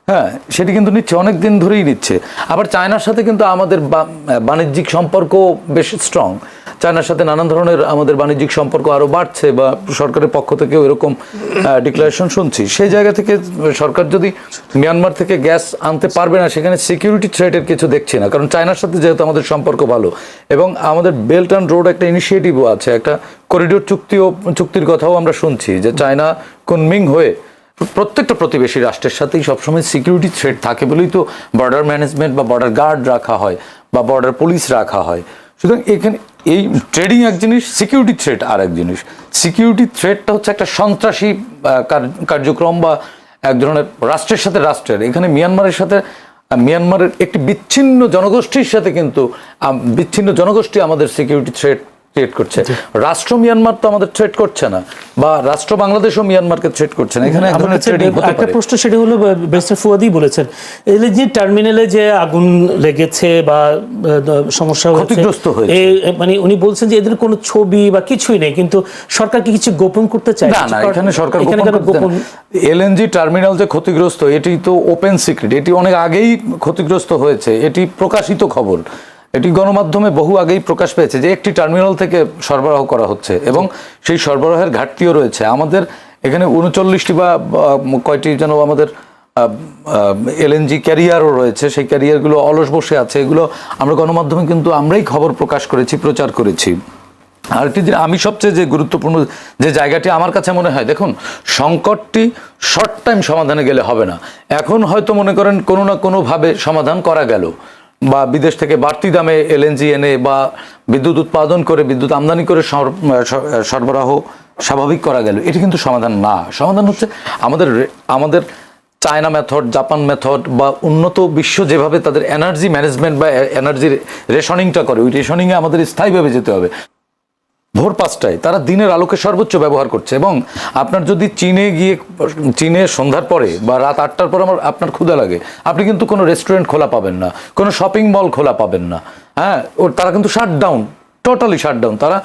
হ্যাঁ, সেটি কিন্তু নিচ্ছে, অনেক দিন ধরেই নিচ্ছে। আবার চায়নার সাথে কিন্তু আমাদের বাণিজ্যিক সম্পর্ক বেশ স্ট্রং। চায়নার সাথে নানান ধরনের আমাদের বাণিজ্যিক সম্পর্ক আরও বাড়ছে বা সরকারের পক্ষ থেকেও এরকম ডিক্লারেশন শুনছি। সেই জায়গা থেকে সরকার যদি মিয়ানমার থেকে গ্যাস আনতে পারবে না, সেখানে সিকিউরিটি থ্রেটের কিছু দেখছি না, কারণ চায়নার সাথে যেহেতু আমাদের সম্পর্ক ভালো এবং আমাদের বেল্ট অ্যান্ড রোড একটা ইনিশিয়েটিভও আছে, একটা করিডোর চুক্তির কথাও আমরা শুনছি যে চায়না কুনমিং হয়ে প্রত্যেকটা প্রতিবেশী রাষ্ট্রের সাথেই সবসময় সিকিউরিটি থ্রেট থাকে বলেই তো বর্ডার ম্যানেজমেন্ট বা বর্ডার গার্ড রাখা হয় বা বর্ডার পুলিশ রাখা হয়। সুতরাং এখানে এই ট্রেডিং এক জিনিস, সিকিউরিটি থ্রেট আর এক জিনিস। সিকিউরিটি থ্রেটটা হচ্ছে একটা সন্ত্রাসী কার্যক্রম বা এক ধরনের রাষ্ট্রের সাথে রাষ্ট্রের। এখানে মিয়ানমারের একটি বিচ্ছিন্ন জনগোষ্ঠীর সাথে কিন্তু বিচ্ছিন্ন জনগোষ্ঠী আমাদের সিকিউরিটি থ্রেট ক্রিয়েট করছে। রাষ্ট্র মিয়ানমার তো আমাদের থ্রেট করছে না, বা রাষ্ট্র বাংলাদেশও মিয়ানমারকে থ্রেট করছে না। এখানে একটা প্রশ্ন সেটা হলো, ব্যারিস্টার ফুয়াদই বলেছেন এই যে টার্মিনালে যে আগুন লেগেছে বা সমস্যা ক্ষতিগ্রস্ত হয়েছে, মানে উনি বলছেন যে এদের কোনো ছবি বা কিছুই নেই, কিন্তু সরকার কি কিছু গোপন করতে চায়? না, এখানে সরকার গোপন। এলএনজি টার্মিনাল যে ক্ষতিগ্রস্ত এটি তো ওপেন সিক্রেট, এটি অনেক আগেই ক্ষতিগ্রস্ত হয়েছে, এটি প্রকাশিত খবর, এটি গণমাধ্যমে বহু আগেই প্রকাশ পেয়েছে যে একটি টার্মিনাল থেকে সরবরাহ করা হচ্ছে এবং সেই সরবরাহের ঘাটতিও রয়েছে। আমাদের এখানে 39টি বা কয়টি যেন আমাদের এলএনজি ক্যারিয়ারও রয়েছে, সেই ক্যারিয়ারগুলো অলস বসে আছে। এগুলো আমরা গণমাধ্যমে কিন্তু আমরাই খবর প্রকাশ করেছি, প্রচার করেছি। আরেকটি যে আমি সবচেয়ে যে গুরুত্বপূর্ণ যে জায়গাটি আমার কাছে মনে হয়, দেখুন সংকটটি শর্ট টাইম সমাধানে গেলে হবে না। এখন হয়তো মনে করেন কোনো না কোনোভাবে সমাধান করা গেল, বা বিদেশ থেকে বাড়তি দামে এলএনজি এনে বা বিদ্যুৎ উৎপাদন করে বিদ্যুৎ আমদানি করে সরবরাহ স্বাভাবিক করা গেল, এটি কিন্তু সমাধান না। সমাধান হচ্ছে আমাদের চায়না মেথড, জাপান মেথড বা উন্নত বিশ্ব যেভাবে তাদের এনার্জি ম্যানেজমেন্ট বা এনার্জির রেশনিংটা করে, ওই রেশনিংয়ে আমাদের স্থায়ীভাবে যেতে হবে। ভোর 5টায় তারা দিনের আলোকে সর্বোচ্চ ব্যবহার করছে, এবং আপনার যদি চীনে সন্ধ্যার পরে বা রাত 8টার পর আপনার ক্ষুধা লাগে, আপনি কিন্তু কোনো রেস্টুরেন্ট খোলা পাবেন না, কোনো শপিং মল খোলা পাবেন না। হ্যাঁ, তারা কিন্তু শাটডাউন, টোটালি শাটডাউন। তারা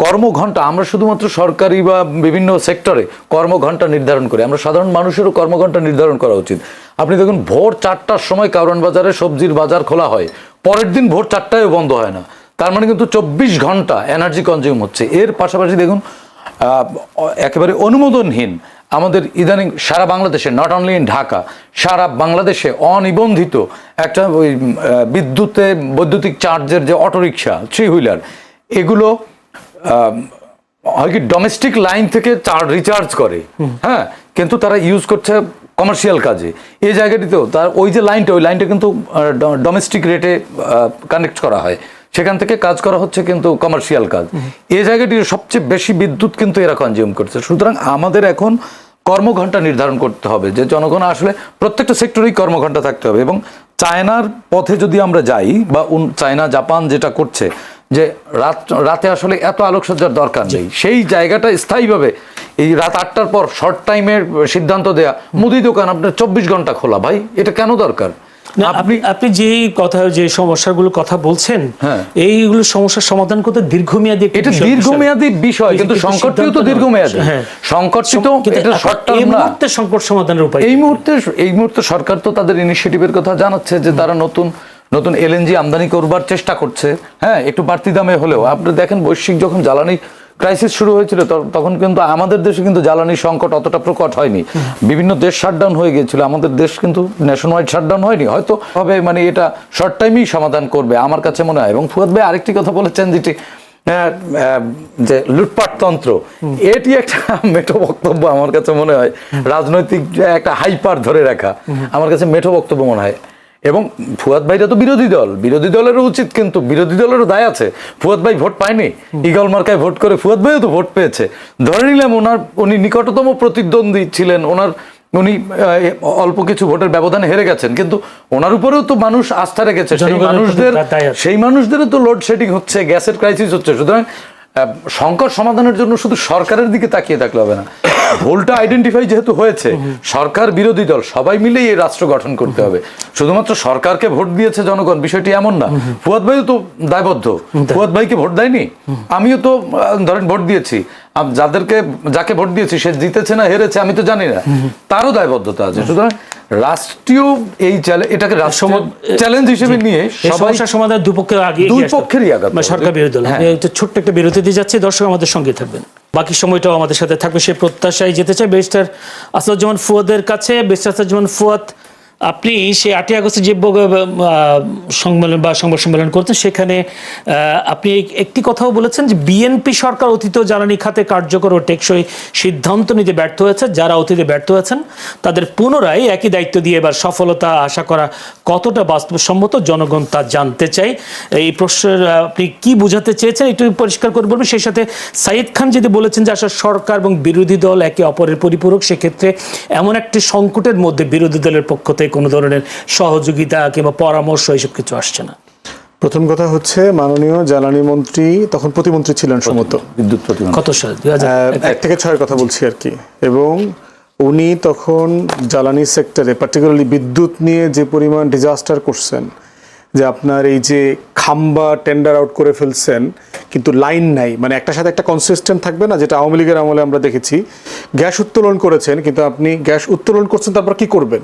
কর্মঘণ্টা, আমরা শুধুমাত্র সরকারি বা বিভিন্ন সেক্টরে কর্মঘণ্টা নির্ধারণ করে, আমরা সাধারণ মানুষেরও কর্মঘণ্টা নির্ধারণ করা উচিত। আপনি দেখুন ভোর 4টার সময় কারওয়ান বাজারে সবজির বাজার খোলা হয়, পরের দিন ভোর 4টায়ও বন্ধ হয় না। তার মানে কিন্তু 24 ঘন্টা এনার্জি কনজিউম হচ্ছে। এর পাশাপাশি দেখুন একেবারে অনুমোদনহীন আমাদের ইদানিং সারা বাংলাদেশে, নট অনলি ইন ঢাকা, সারা বাংলাদেশে অনিবন্ধিত একটা ওই বৈদ্যুতিক চার্জের যে অটোরিকশা, 3 হুইলার, এগুলো হয় কি ডোমেস্টিক লাইন থেকে রিচার্জ করে, হ্যাঁ, কিন্তু তারা ইউজ করছে কমার্শিয়াল কাজে। এই জায়গাটিতেও তার ওই যে লাইনটা, ওই লাইনটা কিন্তু ডোমেস্টিক রেটে কানেক্ট করা হয়, সেখান থেকে কাজ করা হচ্ছে কিন্তু কমার্শিয়াল কাজ। এই জায়গাটির সবচেয়ে বেশি বিদ্যুৎ কিন্তু এরা কনজিউম করছে। সুতরাং আমাদের এখন কর্মঘণ্টা নির্ধারণ করতে হবে, যে জনগণ আসলে প্রত্যেকটা সেক্টরেই কর্মঘণ্টা থাকতে হবে। এবং চায়নার পথে যদি আমরা যাই, বা চায়না জাপান যেটা করছে, যে রাতে আসলে এত আলোকসজ্জার দরকার নেই, সেই জায়গাটা স্থায়ীভাবে এই রাত 8টার পর শর্ট টাইমের সিদ্ধান্ত দেয়া, মুদি দোকান আপনার 24 ঘন্টা খোলা, ভাই এটা কেন দরকার? আপনি যে সমস্যাগুলোর কথা বলছেন, এইগুলো সমস্যার সমাধান করতে দীর্ঘমেয়াদী, এটা দীর্ঘমেয়াদী বিষয়, কিন্তু সংকটটিও তো দীর্ঘমেয়াদী। সংকটটি তো এটা শর্ট টার্ম না। সংকট সমাধানের উপায় এই মুহূর্তে সরকার তো তাদের ইনিশিয়েটিভের কথা জানাচ্ছে যে তারা নতুন এলএনজি আমদানি করবার চেষ্টা করছে, হ্যাঁ, একটু বাড়তি দামে হলেও। আপনি দেখেন বৈশ্বিক যখন জ্বালানি ক্রাইসিস শুরু হয়েছিল, তখন কিন্তু আমাদের দেশে কিন্তু জ্বালানি সংকট অতটা প্রকট হয়নি। বিভিন্ন দেশ শাটডাউন হয়ে গিয়েছিল, আমাদের দেশ কিন্তু ন্যাশন ওয়াইড শাটডাউন হয়নি। হয়তো হবে মানে এটা শর্ট টাইমেই সমাধান করবে আমার কাছে মনে হয়। এবং ফুয়াদ ভাই আরেকটি কথা বলেছেন, যেটি যে লুটপাট তন্ত্র, এটি একটা মেঠো বক্তব্য আমার কাছে মনে হয়, রাজনৈতিক একটা হাইপার ধরে রাখা আমার কাছে মেঠো বক্তব্য মনে হয়। এবং ফুয়াদ ভাইরা তো বিরোধী দলেরও উচিত, কিন্তু বিরোধী দলেরও দায় আছে। ফুয়াদ ভাই ভোট পায়নি, ইগল মার্কায় ভোট করে ফুয়াদ ভাইও তো ভোট পেয়েছে। ধরে নিলাম উনি নিকটতম প্রতিদ্বন্দ্বী ছিলেন, উনি অল্প কিছু ভোটের ব্যবধানে হেরে গেছেন, কিন্তু ওনার উপরেও তো মানুষ আস্থা রেখেছে। সেই মানুষদেরও তো লোডশেডিং হচ্ছে, গ্যাসের ক্রাইসিস হচ্ছে। সুতরাং সংকট সমাধানের জন্য শুধু সরকারের দিকে তাকিয়ে থাকলে হবে না। ভুলটা আইডেন্টিফাই যেহেতু হয়েছে, সরকার বিরোধী দল সবাই মিলেই এই রাষ্ট্র গঠন করতে হবে। শুধুমাত্র সরকারকে ভোট দিয়েছে জনগণ, বিষয়টি এমন না। ফুয়াদ ভাইও তো দায়বদ্ধ, ফুয়াদ ভাইকে ভোট দেয়নি, আমিও তো ধরেন ভোট দিয়েছি, যাকে ভোট দিয়েছি সে জিতেছে না হেরেছে আমি তো জানি না, তারও দায়বদ্ধতা আছে। সুতরাং রাষ্ট্রীয় এই এটাকে চ্যালেঞ্জ হিসেবে নিয়ে সমস্যা সমাধান দুই পক্ষেরই আঘাত, সরকার বিরোধী দল। ছোট্ট একটা বিরতি দিয়ে যাচ্ছি, দর্শক আমাদের সঙ্গে থাকবেন, বাকি সময়টাও আমাদের সাথে থাকবে, সে প্রত্যাশায় যেতে চাই ব্যারিস্টার আসাদুজ্জামান ফুয়াদের কাছে। ব্যারিস্টার আসাদুজ্জামান ফুয়াদ, আপনি সেই 8ই আগস্টে যে সম্মেলন বা সংবাদ সম্মেলন করতেন সেখানে আপনি একটি কথাও বলেছেন যে বিএনপি সরকার অতীত জ্বালানি খাতে কার্যকর ও টেকসই সিদ্ধান্ত নিতে ব্যর্থ হয়েছে, যারা অতীতে ব্যর্থ হয়েছেন তাদের পুনরায় একই দায়িত্ব দিয়ে এবার সফলতা আশা করা কতটা বাস্তবসম্মত জনগণ তা জানতে চাই। এই প্রশ্নের আপনি কি বোঝাতে চেয়েছেন একটু পরিষ্কার করে বলবেন। সেই সাথে সাইদ খান যদি বলেছেন যে আসলে সরকার এবং বিরোধী দল একে অপরের পরিপূরক, সেক্ষেত্রে এমন একটি সংকটের মধ্যে বিরোধী দলের পক্ষ থেকে কোনো ধরনের সহযোগিতা কিংবা পরামর্শ এইসব কিছু আসছে না। প্রথম কথা হচ্ছে মাননীয় জ্বালানি মন্ত্রী তখন প্রতিমন্ত্রী ছিলেন সম্ভবত, বিদ্যুৎ প্রতিমন্ত্রী। কত সাল 2001 1 থেকে 6 কথা বলছি আর কি। এবং উনি তখন জ্বালানি সেক্টরে পার্টিকুলারলি বিদ্যুৎ নিয়ে যে পরিমাণ ডিজাস্টার করছেন, যে আপনার এই যে খাম্বা টেন্ডার আউট করে ফেলছেন কিন্তু লাইন নাই, মানে একটার সাথে একটা কনসিস্টেন্ট থাকবে না, যেটা আওয়ামী লীগের আমলে আমরা দেখেছি। গ্যাস উত্তোলন করেছেন কিন্তু আপনি গ্যাস উত্তোলন করছেন, তারপর কি করবেন?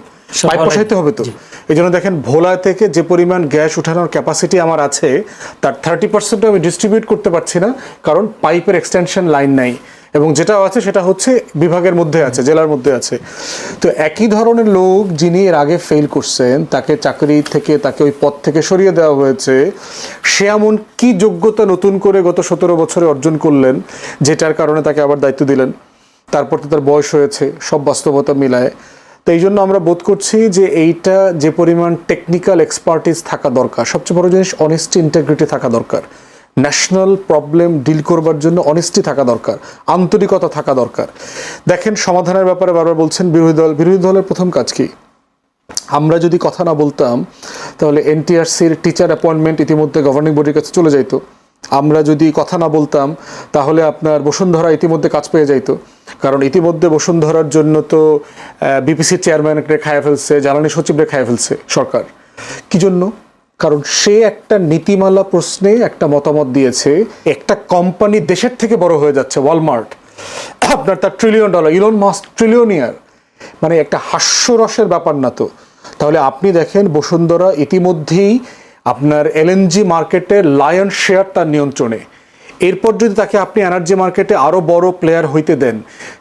পাইপ বসাইতে হবে তো। এই জন্য দেখেন ভোলা থেকে যে পরিমাণ গ্যাস উঠানোর ক্যাপাসিটি আমার আছে তার 30% আমি ডিস্ট্রিবিউট করতে পারছি না, কারণ পাইপের এক্সটেনশন লাইন নাই। এবং যেটাও আছে সেটা হচ্ছে বিভাগের মধ্যে আছে, জেলার মধ্যে আছে। তো একই ধরনের লোক যিনি এর আগে ফেল করছেন, তাকে চাকরি থেকে, তাকে ওই পদ থেকে সরিয়ে দেওয়া হয়েছে। সে এমন কি যোগ্যতা নতুন করে গত 17 বছরে অর্জন করলেন যেটার কারণে তাকে আবার দায়িত্ব দিলেন? তারপর তো তার বয়স হয়েছে, সব বাস্তবতা মিলায়। তো এই জন্য আমরা বোধ করছি যে এইটা যে পরিমাণ টেকনিক্যাল এক্সপার্টিস থাকা দরকার, সবচেয়ে বড় জিনিস অনেস্টি, ইন্টেগ্রিটি থাকা দরকার। ন্যাশনাল প্রবলেম ডিল করবার জন্য অনেস্টি থাকা দরকার, আন্তরিকতা থাকা দরকার। দেখেন সমাধানের ব্যাপারে বারবার বলছেন বিরোধী দলের প্রথম কাজ কি? আমরা যদি কথা না বলতাম তাহলে এনটিআরসির টিচার অ্যাপয়েন্টমেন্ট ইতিমধ্যে গভর্নিং বডির কাছে চলে যাইতো। আমরা যদি কথা না বলতাম তাহলে আপনার বসুন্ধরা ইতিমধ্যে কাজ পেয়ে যাইতো, কারণ ইতিমধ্যে বসুন্ধরার জন্য তো বিপিসির চেয়ারম্যানকে খাইয়ে ফেলছে, জ্বালানি সচিবরে খাইয়ে ফেলছে সরকার। কি জন্য? কারণ সে একটা নীতিমালা প্রশ্নে একটা মতামত দিয়েছে। একটা কোম্পানি দেশের থেকে বড় হয়ে যাচ্ছে, ওয়ালমার্ট, আপনার তার $1 ট্রিলিয়ন, ইলন মাস্ক ট্রিলিয়নিয়ার, মানে একটা হাস্যরসের ব্যাপার না তো? তাহলে আপনি দেখেন বসুন্ধরা ইতিমধ্যেই আপনার এলএনজি মার্কেটের লায়ন শেয়ার তার নিয়ন্ত্রণে। এরপর যদি তাকে আপনি এনার্জি মার্কেটে আরও বড় প্লেয়ার হইতে দেন,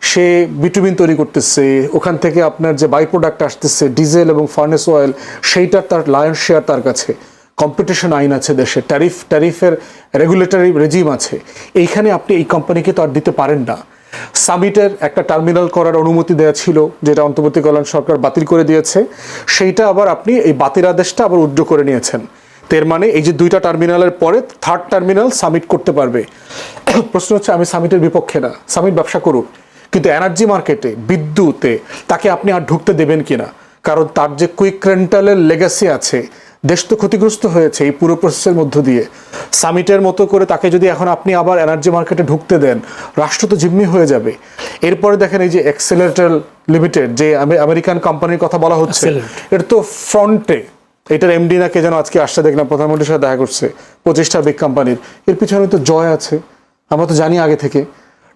সে বিটুমিন তৈরি করতেছে, ওখান থেকে আপনার যে বাই প্রোডাক্ট আসতেছে ডিজেল এবং ফার্নেস অয়েল, সেইটার তার লায়ন শেয়ার তার কাছে। কম্পিটিশন আইন আছে দেশে, ট্যারিফের রেগুলেটরি রেজিম আছে। এইখানে আপনি এই কোম্পানিকে তো আর দিতে পারেন না। সামিটের একটা টার্মিনাল করার অনুমতি দেওয়া ছিল, যেটা অন্তর্বর্তীকালীন সরকার বাতিল করে দিয়েছে। সেইটা আবার আপনি এই বাতিল আদেশটা আবার উইথড্র করে নিয়েছেন। এর মানে এই যে 2টা টার্মিনালের পরে 3rd টার্মিনাল সামিট করতে পারবে। প্রশ্ন হচ্ছে আমি সামিটের বিপক্ষে না, সামিট ব্যবসা করুক, কিন্তু এনার্জি মার্কেটে, বিদ্যুতে তাকে আপনি আর ঢুকতে দেবেন কিনা? কারণ তার যে কুইক রেন্টালের লেগাসি আছে, দেশ তো ক্ষতিগ্রস্ত হয়েছে এই পুরো প্রসেসের মধ্য দিয়ে। সামিটের মতো করে তাকে যদি এখন আপনি আবার এনার্জি মার্কেটে ঢুকতে দেন, রাষ্ট্র তো জিম্মি হয়ে যাবে। এরপরে দেখেন এই যে এক্সেলারেটর লিমিটেড, যে আমেরিকান কোম্পানির কথা বলা হচ্ছে, এটা তো ফ্রন্টে, এটার এমডি না কে যেন আজকে আসছে দেখলাম, প্রধানমন্ত্রীর সাথে দেখা করছে, 25টা বিগ কোম্পানির। এর পিছনে তো জয় আছে, আমরা তো জানি আগে থেকে।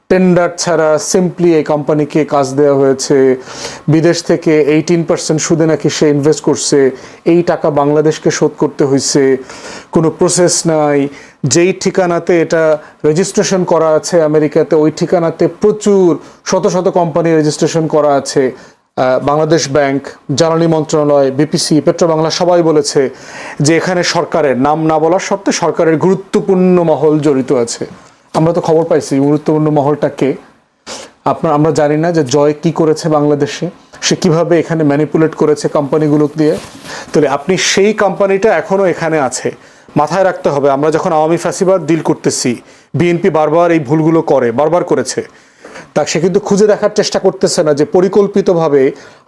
টেন্ডার ছাড়া সিম্পলি এই কোম্পানিকে কাজ দেওয়া হয়েছে। বিদেশ থেকে 18% সুদে নাকি সে ইনভেস্ট করছে, এই টাকা বাংলাদেশকে শোধ করতে হয়েছে। কোনো প্রসেস নাই। যেই ঠিকানাতে এটা রেজিস্ট্রেশন করা আছে আমেরিকাতে, ওই ঠিকানাতে প্রচুর শত শত কোম্পানি রেজিস্ট্রেশন করা আছে। বাংলাদেশ ব্যাংক, জ্বালানি মন্ত্রণালয়, বিপিসি, পেট্রো বাংলা সবাই বলেছে যে এখানে সরকারের নাম না বলার সত্ত্বে সরকারের গুরুত্বপূর্ণ মহল জড়িত আছে। আমরা তো খবর পাইছি গুরুত্বপূর্ণ মহলটা কে। আমরা জানি না যে জয় কি করেছে বাংলাদেশে, সে কিভাবে এখানে ম্যানিপুলেট করেছে কোম্পানিগুলো দিয়ে। তাহলে আপনি সেই কোম্পানিটা এখনো এখানে আছে, মাথায় রাখতে হবে। আমরা যখন আওয়ামী ফ্যাসিবাদ ডিল করতেছি, বিএনপি বারবার এই ভুলগুলো বারবার করেছে। তা সে কিন্তু খুঁজে দেখার চেষ্টা করতেছে না যে পরিকল্পিতভাবে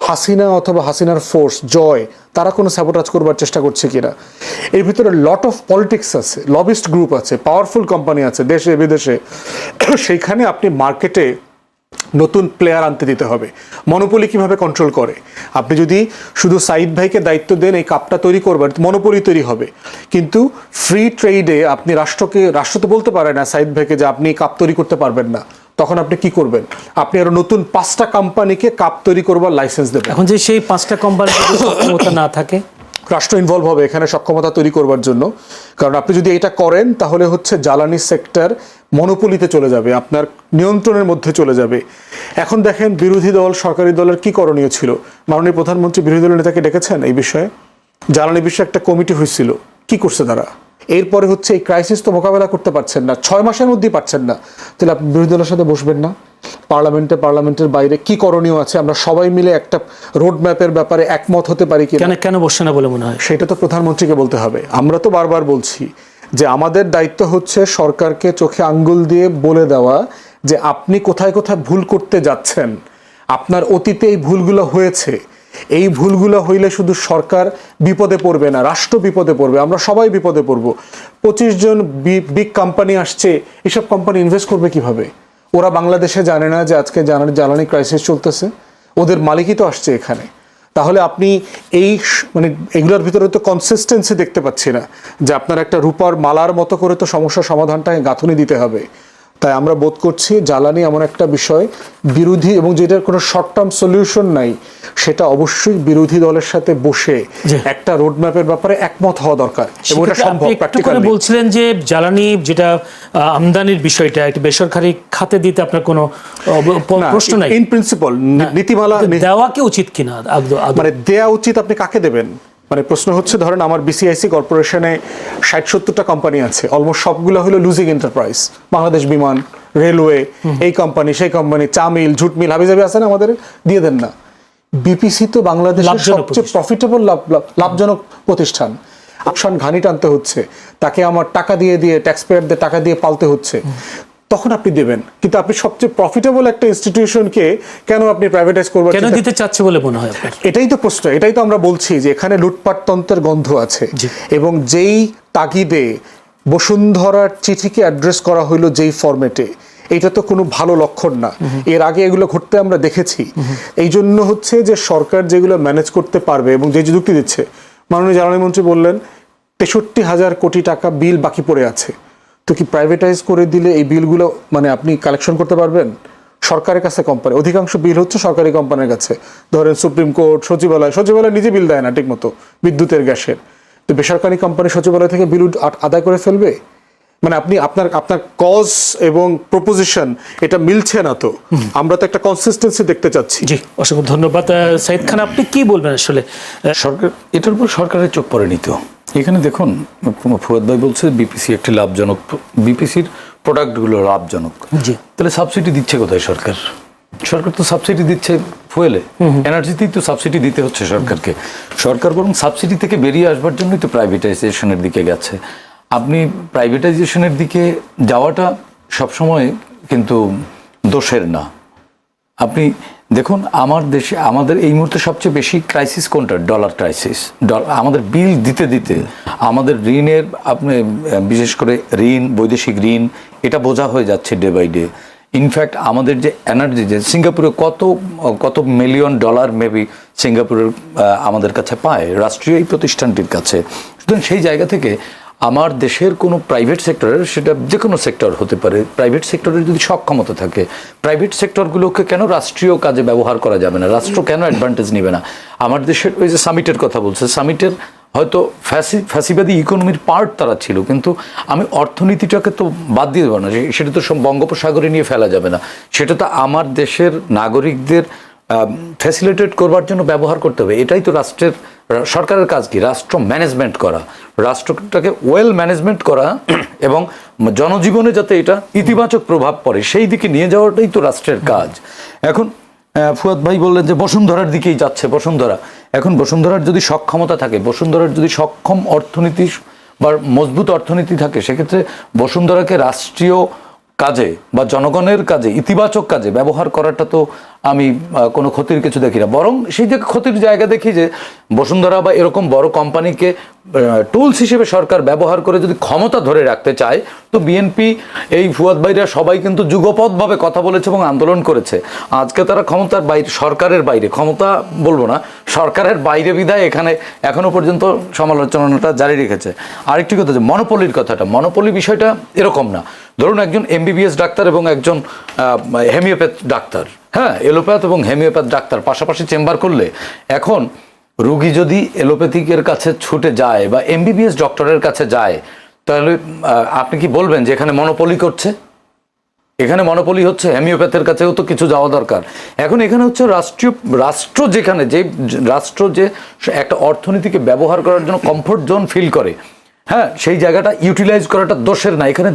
হাসিনা অথবা হাসিনার ফোর্স জয় তারা কোনো স্যাবোটাজ করবার চেষ্টা করছে কিনা। এর ভিতরে লট অফ পলিটিক্স আছে, লবিস্ট গ্রুপ আছে, পাওয়ারফুল কোম্পানি আছে দেশে বিদেশে। সেইখানে আপনি মার্কেটে নতুন প্লেয়ার আনতে দিতে হবে। মনোপলি কিভাবে কন্ট্রোল করে? আপনি যদি শুধু সাইদ ভাইকে দায়িত্ব দেন এই কাপটা তৈরি করবার, মনোপলি তৈরি হবে। কিন্তু ফ্রি ট্রেডে আপনি রাষ্ট্র তো বলতে পারে না সাইদ ভাইকে যে আপনি কাপ তৈরি করতে পারবেন না। তখন আপনি কি করবেন? আপনি আরো নতুন 5টা কোম্পানিকে কাপ তৈরি করবার লাইসেন্স দেবেন। এখন যে সেই 5টা কোম্পানির ক্ষমতা না থাকে, রাষ্ট্র ইনভলভ হবে এখানে সক্ষমতা তৈরি করবার জন্য। কারণ আপনি যদি এটা করেন তাহলে হচ্ছে জ্বালানি সেক্টর মনোপলিতে চলে যাবে, আপনার নিয়ন্ত্রণের মধ্যে চলে যাবে। এখন দেখেন বিরোধী দল সরকারি দলের কি করণীয় ছিল। মাননীয় প্রধানমন্ত্রী বিরোধী দলের নেতাকে ডেকেছেন এই বিষয়ে, জ্বালানি বিষয়ে একটা কমিটি হয়েছিল, কি করছে তারা? এরপরে হচ্ছে এই ক্রাইসিস তো মোকাবেলা করতে পারছেন না, 6 মাসের মধ্যেই পারছেন না, তাহলে আপনি বিরোধী দলের সাথে বসবেন না? পার্লামেন্টের বাইরে কি করণীয় আছে, আমরা সবাই মিলে একটা রোড ম্যাপের ব্যাপারে একমত হতে পারি কি? কেন বসছে না বলে মনে হয়? সেটা তো প্রধানমন্ত্রীকে বলতে হবে। আমরা তো বারবার বলছি যে আমাদের দায়িত্ব হচ্ছে সরকারকে চোখে আঙ্গুল দিয়ে বলে দেওয়া যে আপনি কোথায় কোথায় ভুল করতে যাচ্ছেন, আপনার অতীতে এই ভুলগুলো হয়েছে, এই ভুলগুলো হইলে শুধু সরকার বিপদে পড়বে না, রাষ্ট্র বিপদে পড়বে, আমরা সবাই বিপদে পড়ব। 25 জন বিগ কোম্পানি আসছে, এসব কোম্পানি ইনভেস্ট করবে কিভাবে? ওরা বাংলাদেশে জানে না যে আজকে জ্বালানি ক্রাইসিস চলতেছে, ওদের মালিকই তো আসছে এখানে। তাহলে আপনি এই মানে এগুলোর ভিতরে তো কনসিস্টেন্সি দেখতে পাচ্ছি না, যে আপনার একটা রূপার মালার মতো করে তো সমস্যার সমাধানটাকে গাঁথুনি দিতে হবে। তাই আমরা বোধ করছি জ্বালানি এমন একটা বিষয় বিরোধী, এবং যেটার কোনো শর্ট টার্ম সলিউশন নাই, সেটা অবশ্যই বিরোধী দলের সাথে বসে একটা রোডম্যাপের ব্যাপারে একমত হওয়া দরকার, এবং এটা সম্ভব প্র্যাকটিক্যালি। বলছিলেন যে জ্বালানি যেটা আমদানির বিষয়টা একটা বেসরকারি খাতে দিতে আপনার কোনো প্রশ্ন নাই, ইন প্রিন্সিপাল নীতিমালা দেওয়া কি উচিত কিনা? মানে দেয়া উচিত, আপনি কাকে দেবেন? মানে প্রশ্ন হচ্ছে ধরেন আমার বিসিআইসি কর্পোরেশনে 60-70টা কোম্পানি আছে, অলমোস্ট সবগুলো হলো লুজিং এন্টারপ্রাইজ, বাংলাদেশ বিমান, রেলওয়ে, এই কোম্পানি সেই কোম্পানি, চা মিল, ঝুট মিল, হাবিজাবি আছে না, আমাদের দিয়ে দেন না। বিপিসি তো বাংলাদেশের সবচেয়ে প্রফিটেবল লাভজনক প্রতিষ্ঠান, আকশান ঘানি টানতে হচ্ছে, তাকে আমার টাকা দিয়ে ট্যাক্স পেয়ারদের টাকা দিয়ে পালতে হচ্ছে, তখন আপনি দেবেন। কিন্তু আপনি সবচেয়ে প্রফিটেবল একটা ইনস্টিটিউশনকে কেন আপনি প্রাইভেটাইজ করবেন? কেন দিতে চাচ্ছে বলে মনে হয় আপনার? এটাই তো প্রশ্ন, এটাই তো আমরা বলছি যে এখানে লুটপাট তন্ত্রের গন্ধ আছে। এবং যেই তাগিদে বসুন্ধরার চিঠিকে অ্যাড্রেস করা হইলো যেই ফরম্যাটে, এটা তো কোনো ভালো লক্ষণ না। এর আগে এগুলো ঘটতে আমরা দেখেছি। এই জন্য হচ্ছে যে সরকার যেগুলো ম্যানেজ করতে পারবে, এবং যে যুক্তি দিচ্ছে, মাননীয় জ্বালানি মন্ত্রী বললেন 63,000 কোটি টাকা বিল বাকি পড়ে আছে, তো কি প্রাইভেটাইজ করে দিলে এই বিলগুলো মানে আপনি কালেকশন করতে পারবেন? সরকারের কাছে কোম্পানি, অধিকাংশ বিল হচ্ছে সরকারি কোম্পানির কাছে। ধরেন সুপ্রিম কোর্ট, সচিবালয় নিজে বিল দেয় না ঠিক মতো বিদ্যুতের, গ্যাসের, তো বেসরকারি কোম্পানি সচিবালয় থেকে বিল আদায় করে ফেলবে। মানে আপনি আপনার কজ এবং প্রপোজিশন এটা মিলছে না। তো আমরা তো একটা কনসিস্টেন্সি দেখতে চাচ্ছি। জি, অসংখ্য ধন্যবাদ। সাইদ খান, আপনি কি বলবেন আসলে? সরকার এটার উপর সরকারের চোখ পড়েনি তো। এখানে দেখুন, ফুয়াদ ভাই বলছে বিপিসি একটি লাভজনক, বিপিসির প্রোডাক্টগুলো লাভজনক। জি, তাহলে সাবসিডি দিচ্ছে কোথায় সরকার? সরকার তো সাবসিডি দিচ্ছে ফুয়েলে, এনার্জিতেই তো সাবসিডি দিতে হচ্ছে সরকারকে। সরকার বরং সাবসিডি থেকে বেরিয়ে আসবার জন্যই তো প্রাইভেটাইজেশনের দিকে গেছে। আপনি প্রাইভেটাইজেশনের দিকে যাওয়াটা সবসময় কিন্তু দোষের না। আপনি দেখুন, আমার দেশে আমাদের এই মুহূর্তে সবচেয়ে বেশি ক্রাইসিস কোনটা? Dollar crisis. আমাদের বিল দিতে দিতে আমাদের ঋণের, আপনি বিশেষ করে ঋণ, বৈদেশিক ঋণ, এটা বোঝা হয়ে যাচ্ছে ডে বাই ডে। ইনফ্যাক্ট আমাদের যে এনার্জি, যে সিঙ্গাপুরে কত মিলিয়ন ডলার মেবি সিঙ্গাপুরের আমাদের কাছে পায় রাষ্ট্রীয় এই প্রতিষ্ঠানটির কাছে। সুতরাং সেই জায়গা থেকে আমার দেশের কোনো প্রাইভেট সেক্টরের, সেটা যে কোনো সেক্টর হতে পারে, প্রাইভেট সেক্টরের যদি সক্ষমতা থাকে, প্রাইভেট সেক্টরগুলোকে কেন রাষ্ট্রীয় কাজে ব্যবহার করা যাবে না? রাষ্ট্র কেন অ্যাডভান্টেজ নেবে না? আমার দেশের ওই যে সামিটের কথা বলছে, সামিটের হয়তো ফ্যাসিবাদী ইকোনমির পার্ট তারা ছিল, কিন্তু আমি অর্থনীতিটাকে তো বাদ দিয়ে দেবো না, সেটা তো সব বঙ্গোপসাগরে নিয়ে ফেলা যাবে না। সেটা তো আমার দেশের নাগরিকদের ফ্যাসিলিটেট করবার জন্য ব্যবহার করতে হবে। এটাই তো সরকারের কাজ কি? রাষ্ট্র ম্যানেজমেন্ট করা, রাষ্ট্রটাকে ওয়েল ম্যানেজমেন্ট করা, এবং জনজীবনে যাতে এটা ইতিবাচক প্রভাব পড়ে সেই দিকে নিয়ে যাওয়াটাই তো রাষ্ট্রের কাজ। এখন ফুয়াদ ভাই বললেন যে বসুন্ধরার দিকেই যাচ্ছে। এখন বসুন্ধরার যদি সক্ষমতা থাকে, বসুন্ধরার যদি সক্ষম অর্থনীতি বা মজবুত অর্থনীতি থাকে, সেক্ষেত্রে বসুন্ধরাকে রাষ্ট্রীয় কাজে বা জনগণের কাজে, ইতিবাচক কাজে ব্যবহার করাটা তো আমি কোনো ক্ষতির কিছু দেখি না। বরং সেই যে ক্ষতির জায়গা দেখি যে বসুন্ধরা বা এরকম বড় কোম্পানিকে টুলস হিসেবে সরকার ব্যবহার করে যদি ক্ষমতা ধরে রাখতে চায়, তো বিএনপি, এই ফুয়াদ ভাইরা সবাই কিন্তু যুগপৎভাবে কথা বলেছে এবং আন্দোলন করেছে। আজকে তারা ক্ষমতার বাইরে, সরকারের বাইরে, ক্ষমতা বলবো না, সরকারের বাইরে বিধায় এখানে এখনো পর্যন্ত সমালোচনাটা জারি রেখেছে। আরেকটি কথা, যে মনোপলির কথাটা, মনোপলি বিষয়টা এরকম না। ধরুন একজন এমবিবিএস ডাক্তার এবং একজন হোমিওপ্যাথ ডাক্তার, হ্যাঁ, এলোপ্যাথ এবং হোমিওপ্যাথ ডাক্তার পাশাপাশি চেম্বার করলে, এখন রোগী যদি এলোপ্যাথিকের কাছে ছুটে যায় বা এমবিবিএস ডক্টরের কাছে যায়, তাহলে আপনি কি বলবেন যে এখানে মনোপলি করছে? এখানে মনোপলি হচ্ছে। হোমিওপ্যাথের কাছেও তো কিছু যাওয়া দরকার। এখন এখানে হচ্ছে রাষ্ট্র যেখানে যে রাষ্ট্র যে একটা অর্থনীতিকে ব্যবহার করার জন্য কমফোর্ট জোন ফিল করে, হ্যাঁ, সেই জায়গাটা ইউটিলাইজ করাটা দোষের না। এখানে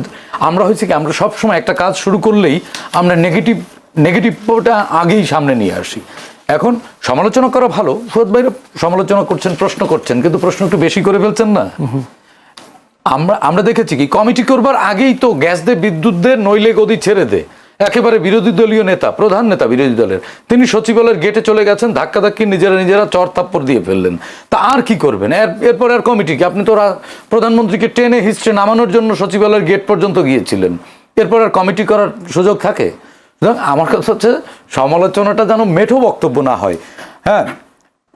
আমরা হয়েছে কি, আমরা সবসময় একটা কাজ শুরু করলেই আমরা নেগেটিভটা আগেই সামনে নিয়ে আসি। এখন সমালোচনা করা ভালো, ফুয়াদ ভাইরা সমালোচনা করছেন, প্রশ্ন করছেন, কিন্তু প্রশ্ন একটু বেশি করে ফেলছেন না? আমরা দেখেছি কি, কমিটি করবার আগেই তো গ্যাস দে, বিদ্যুৎ দে, নইলে গদি ছেড়ে দে, একেবারে বিরোধী দলীয় নেতা, প্রধান নেতা বিরোধী দলের, তিনি সচিবালয়ের গেটে চলে গেছেন, ধাক্কাধাক্কি নিজেরা চর থাপ্পড় দিয়ে ফেললেন। তা আর কি করবেন? এরপর আর কমিটি কি? আপনি তো প্রধানমন্ত্রীকে টেনে হিস্ট্রে নামানোর জন্য সচিবালয়ের গেট পর্যন্ত গিয়েছিলেন, এরপর আর কমিটি করার সুযোগ থাকে? আমার কথা হচ্ছে সমালোচনাটা যেন মেঠো বক্তব্য না হয়। হ্যাঁ,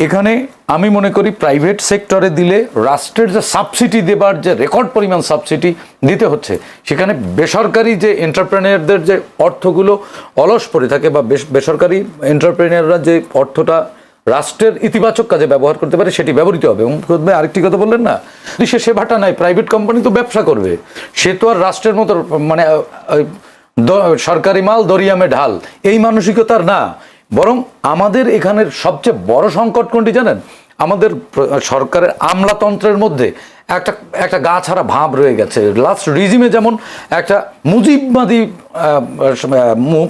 এখানে আমি মনে করি প্রাইভেট সেক্টরে দিলে রাষ্ট্রের যে সাবসিডি দেবার যে রেকর্ড পরিমাণ সাবসিডি দিতে হচ্ছে, সেখানে বেসরকারি যে এন্টারপ্রেনিয়ারদের যে অর্থগুলো অলস পড়ে থাকে, বা বেসরকারি এন্টারপ্রেনিয়াররা যে অর্থটা রাষ্ট্রের ইতিবাচক কাজে ব্যবহার করতে পারে, সেটি ব্যবহৃত হবে। এবং আরেকটি কথা বললেন না, সে সেবাটা নাই, প্রাইভেট কোম্পানি তো ব্যবসা করবে, সে তো আর রাষ্ট্রের মতো মানে সরকারি মাল দরিয়ামে ঢাল এই মানসিকতার না। বরং আমাদের এখানের সবচেয়ে বড় সংকট কোনটি জানেন? আমাদের সরকারের আমলাতন্ত্রের মধ্যে একটা গা ছাড়া ভাব রয়ে গেছে। লাস্ট রিজিমে যেমন একটা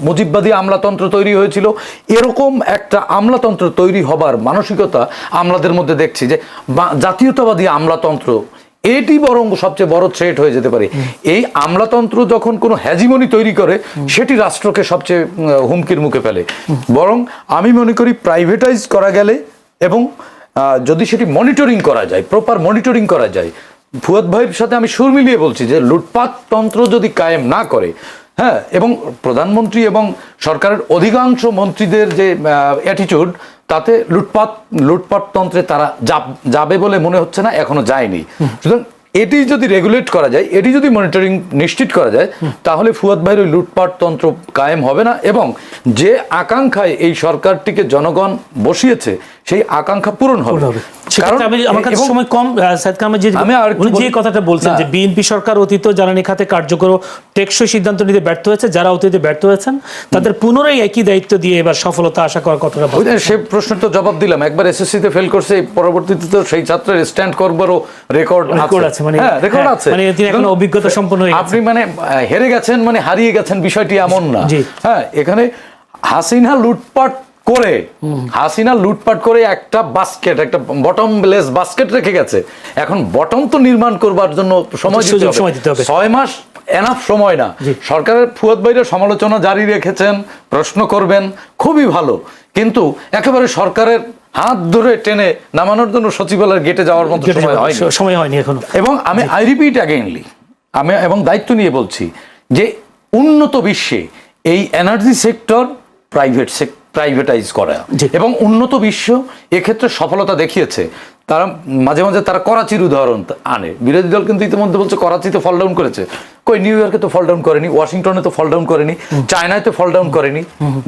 মুজিববাদী আমলাতন্ত্র তৈরি হয়েছিল, এরকম একটা আমলাতন্ত্র তৈরি হবার মানসিকতা আমলাদের মধ্যে দেখছি, যে জাতীয়তাবাদী আমলাতন্ত্র, এটি বরং সবচেয়ে বড় থ্রেট হয়ে যেতে পারে। এই আমলাতন্ত্র যখন কোনো হ্যাজিমনি তৈরি করে, সেটি রাষ্ট্রকে সবচেয়ে হুমকির মুখে ফেলে। বরং আমি মনে করি প্রাইভেটাইজ করা গেলে, এবং যদি সেটি মনিটরিং করা যায়, প্রপার মনিটরিং করা যায়, ফুয়াদ ভাইয়ের সাথে আমি সুর মিলিয়ে বলছি যে লুটপাট তন্ত্র যদি কায়েম না করে, হ্যাঁ, এবং প্রধানমন্ত্রী এবং সরকারের অধিকাংশ মন্ত্রীদের যে অ্যাটিটিউড, তাতে লুটপাট তন্ত্রে তারা যাবে বলে মনে হচ্ছে না, এখনো যায়নি। সুতরাং এটি যদি রেগুলেট করা যায়, এটি যদি মনিটরিং নিশ্চিত করা যায়, তাহলে ফুয়াদ ভাইয়ের ওই লুটপাট তন্ত্র কায়েম হবে না, এবং যে আকাঙ্ক্ষায় এই সরকারটিকে জনগণ বসিয়েছে, সেই আকাঙ্ক্ষা পূরণ হবে। আমার কাছে সময় কম, সাইদ কামাল জি, উনি যে কথাটা বলছেন যে বিএনপি সরকার অতীত জ্বালানি খাতে কার্যকর টেকসই সিদ্ধান্ত নিতে ব্যর্থ হয়েছে, যারা অতীতে ব্যর্থ হয়েছেন তাদের পুনরায় একই দায়িত্ব দিয়ে এবার সফলতা আশা করার কথাটা বলছেন। সে প্রশ্ন তো জবাব দিলাম, একবার এসএসসিতে ফেল করছে, পরবর্তীতে তো সেই ছাত্রের স্ট্যান্ড করবারও রেকর্ড আছে, মানে রেকর্ড আছে, মানে তিনি এখন অভিজ্ঞতা সম্পন্ন হয়ে গেছেন। আপনি মানে হেরে গেছেন মানে হারিয়ে গেছেন, বিষয়টি এমন না। হ্যাঁ, এখানে হাসিনা লুটপাট করে একটা বাস্কেট, একটা বটমলেস বাস্কেট রেখে গেছে। এখন বটম তো নির্মাণ করবার জন্য সময় দিতে হবে। 6 মাস এনাফ সময় না। সরকারের ফুয়াদ ভাইরা সমালোচনা জারি রেখেছেন, প্রশ্ন করবেন, খুবই ভালো, কিন্তু একেবারে সরকারের হাত ধরে টেনে নামানোর জন্য সচিবালয়ের গেটে যাওয়ার মতো সময় হয়নি এখনো। এবং আই রিপিট অ্যাগেইনলি, আমি এবং দায়িত্ব নিয়ে বলছি যে উন্নত বিশ্বে এই এনার্জি সেক্টর প্রাইভেটাইজ করা, এবং উন্নত বিশ্ব এক্ষেত্রে সফলতা দেখিয়েছে। তারা মাঝে মাঝে তারা করাচির উদাহরণ আনে, বিরোধী দল কিন্তু ইতিমধ্যে বলছে করাচিতে ফল ডাউন করেছে। কই, নিউ ইয়র্কে তো ফল ডাউন করেনি, ওয়াশিংটনে তো ফল ডাউন করেনি, চায়নায় তো ফল ডাউন করেনি,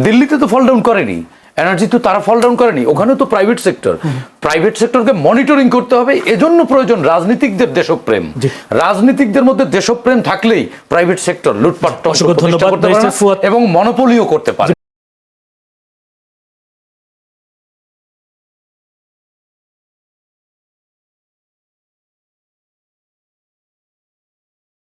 দিল্লিতে তো ফল ডাউন করেনি, এনার্জি তো তারা ফল ডাউন করেনি, ওখানে তো প্রাইভেট সেক্টরকে মনিটরিং করতে হবে। এজন্য প্রয়োজন রাজনীতিকদের দেশপ্রেম। রাজনীতিকদের মধ্যে দেশপ্রেম থাকলেই প্রাইভেট সেক্টর লুটপাট এবং মনোপলিও করতে পারে।